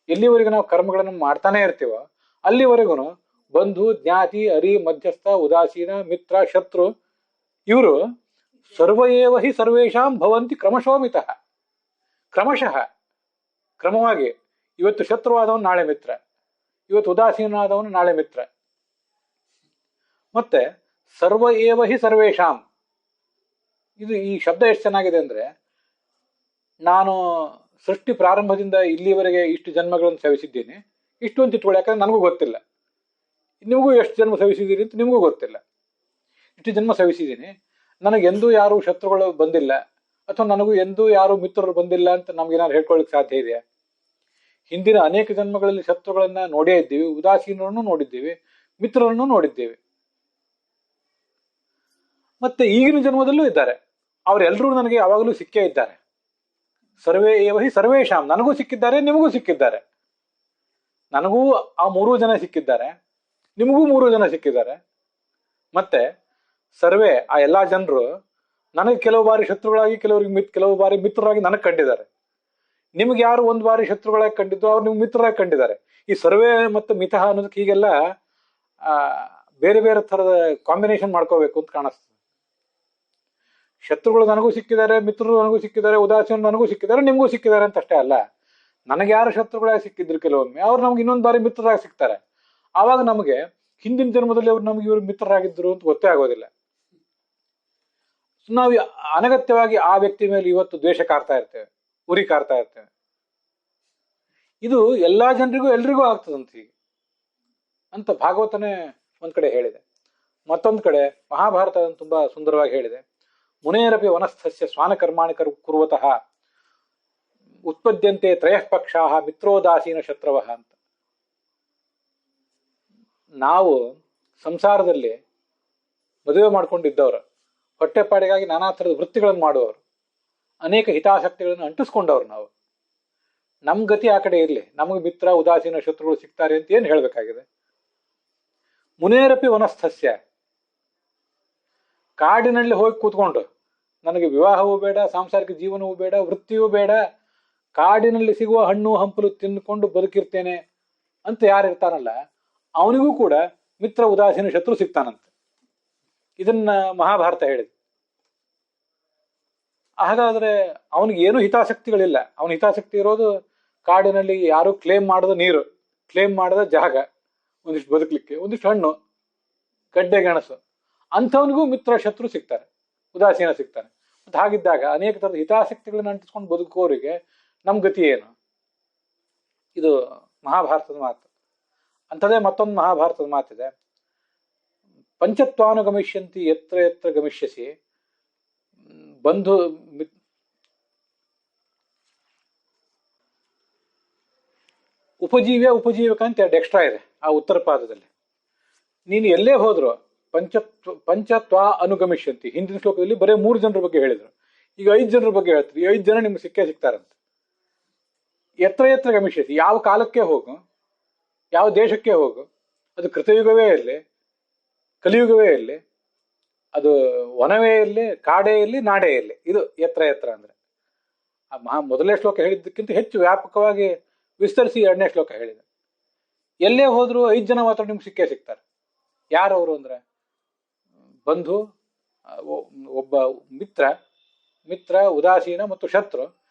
ಎಲ್ಲಿವರೆಗೂ ನಾವು ಕರ್ಮಗಳನ್ನು ಮಾಡ್ತಾನೆ ಇರ್ತೀವೋ ಅಲ್ಲಿವರೆಗೂ ಬಂಧು ಜ್ಞಾತಿ ಅರಿ ಮಧ್ಯಸ್ಥ ಉದಾಸೀನ ಮಿತ್ರ ಶತ್ರು ಇವರು ಸರ್ವಯೇವ ಹಿ ಸರ್ವೇಷಾಂ ಭವಂತಿ ಕ್ರಮಶೋ ಮಿತಃ. ಕ್ರಮಶಃ, ಕ್ರಮವಾಗಿ. ಇವತ್ತು ಶತ್ರುವಾದವನು ನಾಳೆ ಮಿತ್ರ, ಇವತ್ತು ಉದಾಸೀನಾದವನು ನಾಳೆ ಮಿತ್ರ. ಮತ್ತೆ ಸರ್ವ ಏವ ಹಿ ಸರ್ವೇಷಾಂ, ಇದು ಈ ಶಬ್ದ ಎಷ್ಟು ಚೆನ್ನಾಗಿದೆ ಅಂದ್ರೆ, ನಾನು ಸೃಷ್ಟಿ ಪ್ರಾರಂಭದಿಂದ ಇಲ್ಲಿವರೆಗೆ ಇಷ್ಟು ಜನ್ಮಗಳನ್ನು ಸೇವಿಸಿದ್ದೀನಿ, ಇಷ್ಟು ಅಂತ ಇಟ್ಕೊಳ್ಳಿ. ಯಾಕಂದ್ರೆ ನನಗೂ ಗೊತ್ತಿಲ್ಲ, ನಿಮಗೂ ಎಷ್ಟು ಜನ್ಮ ಸೇವಿಸಿದ್ದೀರಿ ಅಂತ ನಿಮಗೂ ಗೊತ್ತಿಲ್ಲ. ಇಷ್ಟು ಜನ್ಮ ಸೇವಿಸಿದ್ದೀನಿ, ನನಗೆಂದೂ ಯಾರು ಶತ್ರುಗಳು ಬಂದಿಲ್ಲ, ಅಥವಾ ನನಗೂ ಎಂದೂ ಯಾರು ಮಿತ್ರರು ಬಂದಿಲ್ಲ ಅಂತ ನಮ್ಗೇನಾದ್ರು ಹೇಳ್ಕೊಳ್ಳಿಕ್ಕೆ ಸಾಧ್ಯ ಇದೆಯಾ? ಹಿಂದಿನ ಅನೇಕ ಜನ್ಮಗಳಲ್ಲಿ ಶತ್ರುಗಳನ್ನ ನೋಡೇ ಇದ್ದೀವಿ, ಉದಾಸೀನರನ್ನು ನೋಡಿದ್ದೀವಿ, ಮಿತ್ರರನ್ನು ನೋಡಿದ್ದೇವೆ. ಮತ್ತೆ ಈಗಿನ ಜನ್ಮದಲ್ಲೂ ಇದ್ದಾರೆ, ಅವರೆಲ್ಲರೂ ನನಗೆ ಯಾವಾಗಲೂ ಸಿಕ್ಕೇ ಇದ್ದಾರೆ. ಸರ್ವೇ ಏವ ಹಿ ಸರ್ವೇಶಾಂ, ನನಗೂ ಸಿಕ್ಕಿದ್ದಾರೆ, ನಿಮಗೂ ಸಿಕ್ಕಿದ್ದಾರೆ. ನನಗೂ ಆ 3 ಜನ ಸಿಕ್ಕಿದ್ದಾರೆ, ನಿಮಗೂ 3 ಜನ ಸಿಕ್ಕಿದ್ದಾರೆ. ಮತ್ತೆ ಸರ್ವೇ, ಆ ಎಲ್ಲಾ ಜನರು ನನಗೆ ಕೆಲವು ಬಾರಿ ಶತ್ರುಗಳಾಗಿ, ಕೆಲವು ಬಾರಿ ಮಿತ್ರರಾಗಿ ನನಗೆ ಕಂಡಿದ್ದಾರೆ. ನಿಮ್ಗೆ ಯಾರು ಒಂದು ಬಾರಿ ಶತ್ರುಗಳಾಗಿ ಕಂಡಿದ್ದು ಅವ್ರು ನಿಮ್ಗೆ ಮಿತ್ರರಾಗಿ ಕಂಡಿದ್ದಾರೆ. ಈ ಸರ್ವೇ ಮತ್ತು ಮಿತಃ ಅನ್ನೋದಕ್ಕೆ ಹೀಗೆಲ್ಲ ಬೇರೆ ಬೇರೆ ಥರದ ಕಾಂಬಿನೇಷನ್ ಮಾಡ್ಕೋಬೇಕು ಅಂತ ಕಾಣಿಸ್ತದೆ. ಶತ್ರುಗಳು ನನಗೂ ಸಿಕ್ಕಿದ್ದಾರೆ, ಮಿತ್ರರು ನನಗೂ ಸಿಕ್ಕಿದ್ದಾರೆ, ಉದಾಸೀನರು ನನಗೂ ಸಿಕ್ಕಿದ್ದಾರೆ, ನಿಮಗೂ ಸಿಕ್ಕಿದ್ದಾರೆ ಅಂತ ಅಷ್ಟೇ ಅಲ್ಲ. ನನಗೆ ಯಾರು ಶತ್ರುಗಳಾಗಿ ಸಿಕ್ಕಿದ್ರು ಕೆಲವೊಮ್ಮೆ ಅವ್ರು ನಮ್ಗೆ ಇನ್ನೊಂದು ಬಾರಿ ಮಿತ್ರರಾಗಿ ಸಿಗ್ತಾರೆ. ಆವಾಗ ನಮಗೆ ಹಿಂದಿನ ಜನ್ಮದಲ್ಲಿ ಅವ್ರು ನಮ್ಗೆ ಇವರು ಮಿತ್ರರಾಗಿದ್ರು ಅಂತ ಗೊತ್ತೇ ಆಗೋದಿಲ್ಲ. ನಾವು ಅನಗತ್ಯವಾಗಿ ಆ ವ್ಯಕ್ತಿ ಮೇಲೆ ಇವತ್ತು ದ್ವೇಷ ಕಾರ್ತಾ ಇರ್ತೇವೆ, ಉರಿ ಕಾರ್ತಾ ಇರ್ತೇವೆ. ಇದು ಎಲ್ಲಾ ಜನರಿಗೂ ಎಲ್ರಿಗೂ ಆಗ್ತದಂತ ಹೀಗೆ ಅಂತ ಭಾಗವತನೇ ಒಂದ್ ಕಡೆ ಹೇಳಿದೆ. ಮತ್ತೊಂದು ಕಡೆ ಮಹಾಭಾರತ ತುಂಬಾ ಸುಂದರವಾಗಿ ಹೇಳಿದೆ. ಮುನೇರಪಿ ವನಸ್ಥಸ್ಯ ಸ್ವಾನಕರ್ಮಾಣಿ ಕುರುವತಃ ಉತ್ಪದ್ಯಂತೆ ತ್ರಯಃ ಪಕ್ಷಾಃ ಮಿತ್ರೋದಾಸೀನ ಶತ್ರವಃ ಅಂತ. ನಾವು ಸಂಸಾರದಲ್ಲಿ ಮದುವೆ ಮಾಡ್ಕೊಂಡಿದ್ದವರು, ಹೊಟ್ಟೆಪಾಡಿಗಾಗಿ ನಾನಾ ಥರದ ವೃತ್ತಿಗಳನ್ನು ಮಾಡುವವರು, ಅನೇಕ ಹಿತಾಸಕ್ತಿಗಳನ್ನು ಅಂಟಿಸ್ಕೊಂಡವ್ರು ನಾವು. ನಮ್ ಗತಿ ಆ ಕಡೆ ಇರಲಿ, ನಮಗೆ ಮಿತ್ರ ಉದಾಸೀನ ಶತ್ರುಗಳು ಸಿಗ್ತಾರೆ ಅಂತ ಏನು ಹೇಳಬೇಕಾಗಿದೆ? ಮುನೇರಪಿ ವನಸ್ಥಸ್ಯ, ಕಾಡಿನಲ್ಲಿ ಹೋಗಿ ಕೂತ್ಕೊಂಡು ನನಗೆ ವಿವಾಹವೂ ಬೇಡ, ಸಾಂಸಾರಿಕ ಜೀವನವೂ ಬೇಡ, ವೃತ್ತಿಯೂ ಬೇಡ, ಕಾಡಿನಲ್ಲಿ ಸಿಗುವ ಹಣ್ಣು ಹಂಪಲು ತಿಂದುಕೊಂಡು ಬದುಕಿರ್ತೇನೆ ಅಂತ ಯಾರಿರ್ತಾನಲ್ಲ ಅವನಿಗೂ ಕೂಡ ಮಿತ್ರ ಉದಾಸೀನ ಶತ್ರು ಸಿಗ್ತಾನಂತೆ. ಇದನ್ನ ಮಹಾಭಾರತ ಹೇಳಿದೆ. ಹಾಗಾದ್ರೆ ಅವನಿಗೆ ಏನು ಹಿತಾಸಕ್ತಿಗಳಿಲ್ಲ. ಅವನ ಹಿತಾಸಕ್ತಿ ಇರೋದು ಕಾಡಿನಲ್ಲಿ ಯಾರು ಕ್ಲೇಮ್ ಮಾಡದ ನೀರು, ಕ್ಲೇಮ್ ಮಾಡದ ಜಾಗ, ಒಂದಿಷ್ಟು ಬದುಕಲಿಕ್ಕೆ, ಒಂದಿಷ್ಟು ಹಣ್ಣು, ಗಡ್ಡೆ ಗೆಣಸು. ಅಂಥವನಿಗೂ ಮಿತ್ರ ಶತ್ರು ಸಿಗ್ತಾರೆ, ಉದಾಸೀನ ಸಿಗ್ತಾನೆ. ಮತ್ತು ಹಾಗಿದ್ದಾಗ ಅನೇಕ ಥರದ ಹಿತಾಸಕ್ತಿಗಳನ್ನ ಅಂಟಿಸ್ಕೊಂಡು ಬದುಕೋರಿಗೆ ನಮ್ ಗತಿ ಏನು? ಇದು ಮಹಾಭಾರತದ ಮಾತು. ಅಂಥದೇ ಮತ್ತೊಂದು ಮಹಾಭಾರತದ ಮಾತಿದೆ. ಪಂಚತ್ವಾನುಗಮಿಷ್ಯಂತಿ ಯತ್ರ ಯತ್ರ ಗಮಿಷ್ಯಸಿ ಬಂಧು ಉಪಜೀವಕ ಅಂತ ಎರಡು ಎಕ್ಸ್ಟ್ರಾ ಇದೆ ಆ ಉತ್ತರ ಪಾದದಲ್ಲಿ. ನೀನು ಎಲ್ಲೇ ಹೋದ್ರು ಪಂಚತ್ವಾ ಅನುಗಮಿಷ್ಯಂತಿ. ಹಿಂದಿನ ಶ್ಲೋಕದಲ್ಲಿ ಬರೀ 3 ಜನರ ಬಗ್ಗೆ ಹೇಳಿದ್ರು, ಈಗ 5 ಜನರ ಬಗ್ಗೆ ಹೇಳ್ತಾರೆ. 5 ಜನ ನಿಮ್ಗೆ ಸಿಕ್ಕೇ ಸಿಗ್ತಾರಂತೆ. ಎತ್ರ ಎತ್ರ ಗಮಿಷ್ಯತಿ, ಯಾವ ಕಾಲಕ್ಕೆ ಹೋಗು, ಯಾವ ದೇಶಕ್ಕೆ ಹೋಗು, ಅದು ಕೃತಯುಗವೇ ಇರಲಿ, ಕಲಿಯುಗವೇ ಇರಲಿ, ಅದು ವನವೇ ಇರಲಿ, ಕಾಡೇ ಇರಲಿ, ನಾಡೇ ಇರಲಿ, ಇದು ಎತ್ರ ಎತ್ರ ಅಂದ್ರೆ. ಆ ಮೊದಲನೇ ಶ್ಲೋಕ ಹೇಳಿದ್ದಕ್ಕಿಂತ ಹೆಚ್ಚು ವ್ಯಾಪಕವಾಗಿ ವಿಸ್ತರಿಸಿ 2ನೇ ಶ್ಲೋಕ ಹೇಳಿದೆ. ಎಲ್ಲೇ ಹೋದ್ರು 5 ಜನ ಮಾತ್ರ ನಿಮ್ಗೆ ಸಿಕ್ಕೇ ಸಿಗ್ತಾರೆ. ಯಾರವರು ಅಂದ್ರೆ ಬಂಧು, ಒಬ್ಬ ಮಿತ್ರ ಉದಾಸೀನ ಮತ್ತು ಶತ್ರು,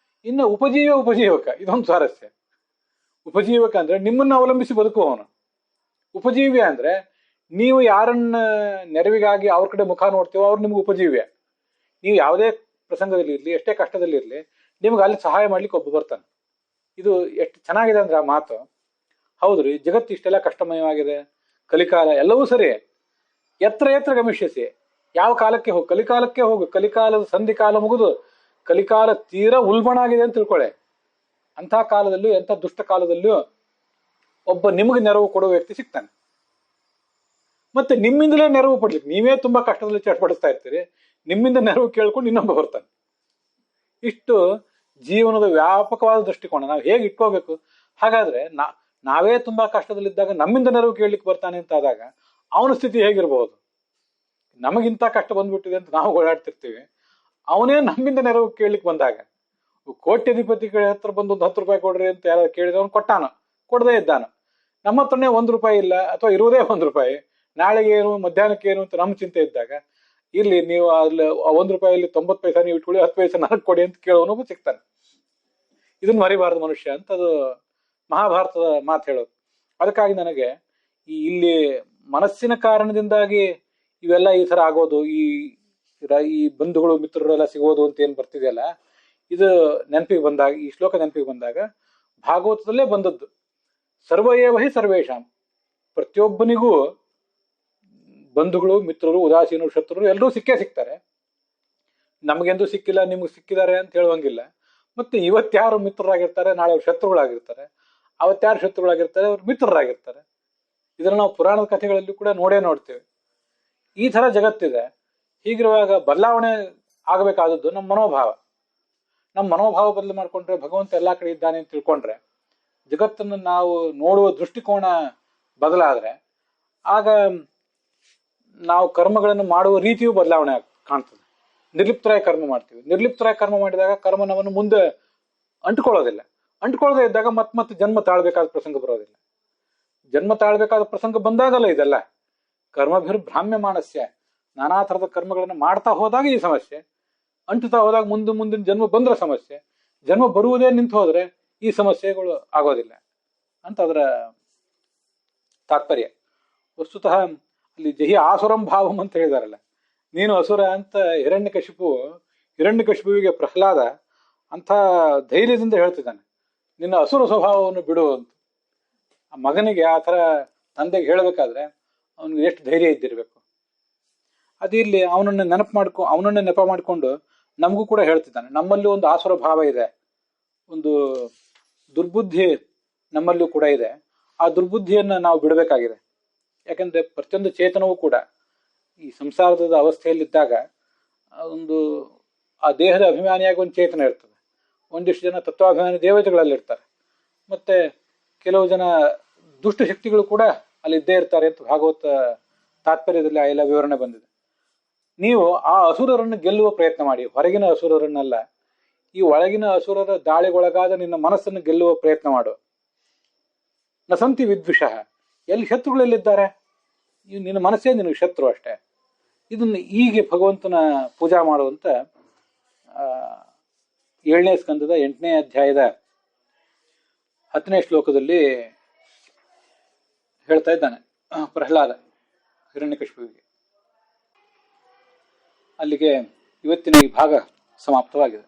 ಇನ್ನು ಉಪಜೀವಕ. ಇದೊಂದು ಸ್ವಾರಸ್ಯ. ಉಪಜೀವಕ ಅಂದ್ರೆ ನಿಮ್ಮನ್ನು ಅವಲಂಬಿಸಿ ಬದುಕುವವನು. ಉಪಜೀವ್ಯ ಅಂದ್ರೆ ನೀವು ಯಾರನ್ನ ನೆರವಿಗಾಗಿ ಅವ್ರ ಕಡೆ ಮುಖ ನೋಡ್ತೀವೋ ಅವ್ರು ನಿಮ್ಗೆ ಉಪಜೀವ್ಯ. ನೀವು ಯಾವುದೇ ಪ್ರಸಂಗದಲ್ಲಿ ಇರಲಿ, ಎಷ್ಟೇ ಕಷ್ಟದಲ್ಲಿ ಇರಲಿ, ನಿಮ್ಗೆ ಅಲ್ಲಿ ಸಹಾಯ ಮಾಡ್ಲಿಕ್ಕೆ ಒಬ್ಬ ಬರ್ತಾನೆ. ಇದು ಎಷ್ಟು ಚೆನ್ನಾಗಿದೆ ಅಂದ್ರೆ ಆ ಮಾತು. ಹೌದ್ರಿ, ಜಗತ್ತು ಇಷ್ಟೆಲ್ಲ ಕಷ್ಟಮಯವಾಗಿದೆ, ಕಲಿಕಾಲ ಎಲ್ಲವೂ ಸರಿ. ಎತ್ರ ಎತ್ರ ಗಮಿಷ್ಯಸಿ, ಯಾವ ಕಾಲಕ್ಕೆ ಹೋಗು, ಕಲಿಕಾಲಕ್ಕೆ ಹೋಗು. ಕಲಿಕಾಲದ ಸಂಧಿಕಾಲ ಮುಗಿದು ಕಲಿಕಾಲ ತೀರಾ ಉಲ್ಬಣಾಗಿದೆ ಅಂತ ತಿಳ್ಕೊಳ್ಳೆ. ಅಂಥ ಕಾಲದಲ್ಲೂ, ಎಂಥ ದುಷ್ಟ ಕಾಲದಲ್ಲೂ ಒಬ್ಬ ನಿಮಗೆ ನೆರವು ಕೊಡುವ ವ್ಯಕ್ತಿ ಸಿಗ್ತಾನೆ. ಮತ್ತೆ ನಿಮ್ಮಿಂದಲೇ ನೆರವು ಪಡ್ಲಿಕ್ಕೆ, ನೀವೇ ತುಂಬಾ ಕಷ್ಟದಲ್ಲಿ ಚಟಪಡಿಸ್ತಾ ಇರ್ತೀರಿ, ನಿಮ್ಮಿಂದ ನೆರವು ಕೇಳ್ಕೊಂಡು ಇನ್ನೊಬ್ಬ ಬರ್ತಾನೆ. ಇಷ್ಟು ಜೀವನದ ವ್ಯಾಪಕವಾದ ದೃಷ್ಟಿಕೋನ ನಾವು ಹೇಗೆ ಇಟ್ಕೋಬೇಕು. ಹಾಗಾದ್ರೆ ನಾವೇ ತುಂಬಾ ಕಷ್ಟದಲ್ಲಿದ್ದಾಗ ನಮ್ಮಿಂದ ನೆರವು ಕೇಳಲಿಕ್ಕೆ ಬರ್ತಾನೆ ಅಂತ ಆದಾಗ ಅವನ ಸ್ಥಿತಿ ಹೇಗಿರ್ಬಹುದು? ನಮಗಿಂತ ಕಷ್ಟ ಬಂದ್ಬಿಟ್ಟಿದೆ ಅಂತ ನಾವು ಓಡಾಡ್ತಿರ್ತೀವಿ, ಅವನೇ ನಮ್ಮಿಂದ ನೆರವು ಕೇಳಲಿಕ್ಕೆ ಬಂದಾಗ, ಕೋಟ್ಯಧಿಪತಿ ಹತ್ರ ಬಂದು 10 ರೂಪಾಯಿ ಕೊಡ್ರಿ ಅಂತ ಯಾರು ಕೇಳಿದ್ರೆ ಅವ್ನು ಕೊಟ್ಟಾನ, ಕೊಡದೇ ಇದ್ದಾನ. ನಮ್ಮ ಹತ್ರನೇ 1 ರೂಪಾಯಿ ಇಲ್ಲ, ಅಥವಾ ಇರುವುದೇ 1 ರೂಪಾಯಿ, ನಾಳೆಗೆ ಏನು ಮಧ್ಯಾಹ್ನಕ್ಕೆ ಏನು ಅಂತ ನಮ್ಮ ಚಿಂತೆ ಇದ್ದಾಗ, ಇಲ್ಲಿ ನೀವು ಅಲ್ಲಿ 1 ರೂಪಾಯಲ್ಲಿ 90 ಪೈಸಾ ನೀವು ಇಟ್ಕೊಳ್ಳಿ, 10 ಪೈಸಾ ನನಗೆ ಕೊಡಿ ಅಂತ ಕೇಳೋನೊಬ್ಬ ಸಿಗ್ತಾನೆ. ಇದನ್ನ ಮರಿಬಾರದು ಮನುಷ್ಯ ಅಂತ ಅದು ಮಹಾಭಾರತದ ಮಾತು ಹೇಳೋದು. ಅದಕ್ಕಾಗಿ ನನಗೆ ಇಲ್ಲಿ ಮನಸ್ಸಿನ ಕಾರಣದಿಂದಾಗಿ ಇವೆಲ್ಲ ಈ ತರ ಆಗೋದು, ಈ ಬಂಧುಗಳು ಮಿತ್ರರೆಲ್ಲ ಸಿಗೋದು ಅಂತ ಏನ್ ಬರ್ತಿದೆಯಲ್ಲ, ಇದು ನೆನಪಿಗೆ ಬಂದಾಗ, ಈ ಶ್ಲೋಕ ನೆನಪಿಗೆ ಬಂದಾಗ ಭಾಗವತದಲ್ಲೇ ಬಂದದ್ದು. ಸರ್ವಯೇವ ಹಿ ಸರ್ವೇಶಾಂ, ಪ್ರತಿಯೊಬ್ಬನಿಗೂ ಬಂಧುಗಳು, ಮಿತ್ರರು, ಉದಾಸೀನರು, ಶತ್ರುರು ಎಲ್ಲರೂ ಸಿಕ್ಕೇ ಸಿಗ್ತಾರೆ. ನಮಗೆಂದೂ ಸಿಕ್ಕಿಲ್ಲ, ನಿಮ್ಗೆ ಸಿಕ್ಕಿದ್ದಾರೆ ಅಂತ ಹೇಳುವಂಗಿಲ್ಲ. ಮತ್ತೆ ಇವತ್ಯಾರು ಮಿತ್ರರಾಗಿರ್ತಾರೆ, ನಾಳೆ ಅವ್ರು ಶತ್ರುಗಳಾಗಿರ್ತಾರೆ, ಅವತ್ಯಾರು ಶತ್ರುಗಳಾಗಿರ್ತಾರೆ, ಅವ್ರು ಮಿತ್ರರಾಗಿರ್ತಾರೆ. ಇದನ್ನ ನಾವು ಪುರಾಣದ ಕಥೆಗಳಲ್ಲಿ ಕೂಡ ನೋಡ್ತೇವೆ. ಈ ತರ ಜಗತ್ತಿದೆ. ಹೀಗಿರುವಾಗ ಬದಲಾವಣೆ ಆಗಬೇಕಾದದ್ದು ನಮ್ಮ ಮನೋಭಾವ. ನಮ್ಮ ಮನೋಭಾವ ಬದಲು ಮಾಡ್ಕೊಂಡ್ರೆ, ಭಗವಂತ ಎಲ್ಲಾ ಕಡೆ ಇದ್ದಾನೆ ಅಂತ ತಿಳ್ಕೊಂಡ್ರೆ, ಜಗತ್ತನ್ನು ನಾವು ನೋಡುವ ದೃಷ್ಟಿಕೋನ ಬದಲಾದ್ರೆ, ಆಗ ನಾವು ಕರ್ಮಗಳನ್ನು ಮಾಡುವ ರೀತಿಯೂ ಬದಲಾವಣೆ ಕಾಣ್ತದೆ. ನಿರ್ಲಿಪ್ತರಾಗಿ ಕರ್ಮ ಮಾಡ್ತೀವಿ. ನಿರ್ಲಿಪ್ತರಾಗಿ ಕರ್ಮ ಮಾಡಿದಾಗ ಕರ್ಮ ನಮ್ಮನ್ನು ಮುಂದೆ ಅಂಟ್ಕೊಳ್ಳೋದಿಲ್ಲ. ಅಂಟ್ಕೊಳ್ಳದೆ ಇದ್ದಾಗ ಮತ್ತೆ ಜನ್ಮ ತಾಳ್ಬೇಕಾದ ಪ್ರಸಂಗ ಬರೋದಿಲ್ಲ. ಜನ್ಮ ತಾಳ್ಬೇಕಾದ ಪ್ರಸಂಗ ಬಂದಾಗಲ್ಲ ಇದೆಲ್ಲ. ಕರ್ಮಭಿರ್ಭ್ರಾಮ್ಯಮಾನಸ್ಯ, ನಾನಾ ಥರದ ಕರ್ಮಗಳನ್ನು ಮಾಡ್ತಾ ಹೋದಾಗ ಈ ಸಮಸ್ಯೆ, ಅಂಟುತ್ತಾ ಹೋದಾಗ ಮುಂದಿನ ಜನ್ಮ ಬಂದ್ರೆ ಸಮಸ್ಯೆ, ಜನ್ಮ ಬರುವುದೇ ನಿಂತು ಹೋದ್ರೆ ಈ ಸಮಸ್ಯೆಗಳು ಆಗೋದಿಲ್ಲ ಅಂತ ಅದರ ತಾತ್ಪರ್ಯ. ವಸ್ತುತಃ ಅಲ್ಲಿ ಜಹಿ ಆಸುರಂ ಭಾವಂ ಅಂತ ಹೇಳಿದಾರಲ್ಲ, ನೀನು ಅಸುರ ಅಂತ ಹಿರಣ್ಯಕಶಿಪುವಿಗೆ ಪ್ರಹ್ಲಾದ ಅಂಥ ಧೈರ್ಯದಿಂದ ಹೇಳ್ತಿದ್ದಾನೆ, ನಿನ್ನ ಅಸುರ ಸ್ವಭಾವವನ್ನು ಬಿಡು ಅಂತ. ಆ ಮಗನಿಗೆ ಆ ಥರ ತಂದೆಗೆ ಹೇಳಬೇಕಾದ್ರೆ ಅವನಿಗೆ ಎಷ್ಟು ಧೈರ್ಯ ಇದ್ದಿರಬೇಕು. ಅದು ಇಲ್ಲಿ ಅವನನ್ನ ನೆಪ ಮಾಡಿಕೊಂಡು ನಮಗೂ ಕೂಡ ಹೇಳ್ತಿದ್ದಾನೆ, ನಮ್ಮಲ್ಲಿ ಒಂದು ಆಸುರ ಭಾವ ಇದೆ, ಒಂದು ದುರ್ಬುದ್ಧಿ ನಮ್ಮಲ್ಲೂ ಕೂಡ ಇದೆ. ಆ ದುರ್ಬುದ್ಧಿಯನ್ನು ನಾವು ಬಿಡಬೇಕಾಗಿದೆ. ಯಾಕಂದ್ರೆ ಪ್ರತಿಯೊಂದು ಚೇತನವೂ ಕೂಡ ಈ ಸಂಸಾರದ ಅವಸ್ಥೆಯಲ್ಲಿದ್ದಾಗ ಆ ದೇಹದ ಅಭಿಮಾನಿಯಾಗಿ ಒಂದು ಚೇತನ ಇರ್ತದೆ. ಒಂದಿಷ್ಟು ಜನ ತತ್ವಾಭಿಮಾನಿ ದೇವತೆಗಳಲ್ಲಿರ್ತಾರೆ, ಮತ್ತೆ ಕೆಲವು ಜನ ದುಷ್ಟ ಶಕ್ತಿಗಳು ಕೂಡ ಅಲ್ಲಿ ಇದ್ದೇ ಇರ್ತಾರೆ ಅಂತ ಭಾಗವತ ತಾತ್ಪರ್ಯದಲ್ಲಿ ಆ ಎಲ್ಲ ವಿವರಣೆ ಬಂದಿದೆ. ನೀವು ಆ ಅಸುರರನ್ನು ಗೆಲ್ಲುವ ಪ್ರಯತ್ನ ಮಾಡಿ, ಹೊರಗಿನ ಅಸುರರನ್ನಲ್ಲ, ಈ ಒಳಗಿನ ಅಸುರರ ದಾಳಿಗೊಳಗಾದ ನಿನ್ನ ಮನಸ್ಸನ್ನು ಗೆಲ್ಲುವ ಪ್ರಯತ್ನ ಮಾಡು. ನಸಂತಿ ವಿದ್ವಿಷಃ, ಎಲ್ಲಿ ಶತ್ರುಗಳೆಲ್ಲಿದ್ದಾರೆ? ನಿನ್ನ ಮನಸ್ಸೇ ನಿನಗೆ ಶತ್ರು ಅಷ್ಟೇ. ಇದನ್ನು ಹೀಗೆ ಭಗವಂತನ ಪೂಜಾ ಮಾಡುವಂತ 7ನೇ ಸ್ಕಂದದ 8ನೇ ಅಧ್ಯಾಯದ 10ನೇ ಶ್ಲೋಕದಲ್ಲಿ ಹೇಳ್ತಾ ಇದ್ದಾನೆ ಪ್ರಹ್ಲಾದ ಹಿರಣ್ಯಕಶಿಪುವಿಗೆ. ಅಲ್ಲಿಗೆ ಇವತ್ತಿನ ಈ ಭಾಗ ಸಮಾಪ್ತವಾಗಿದೆ.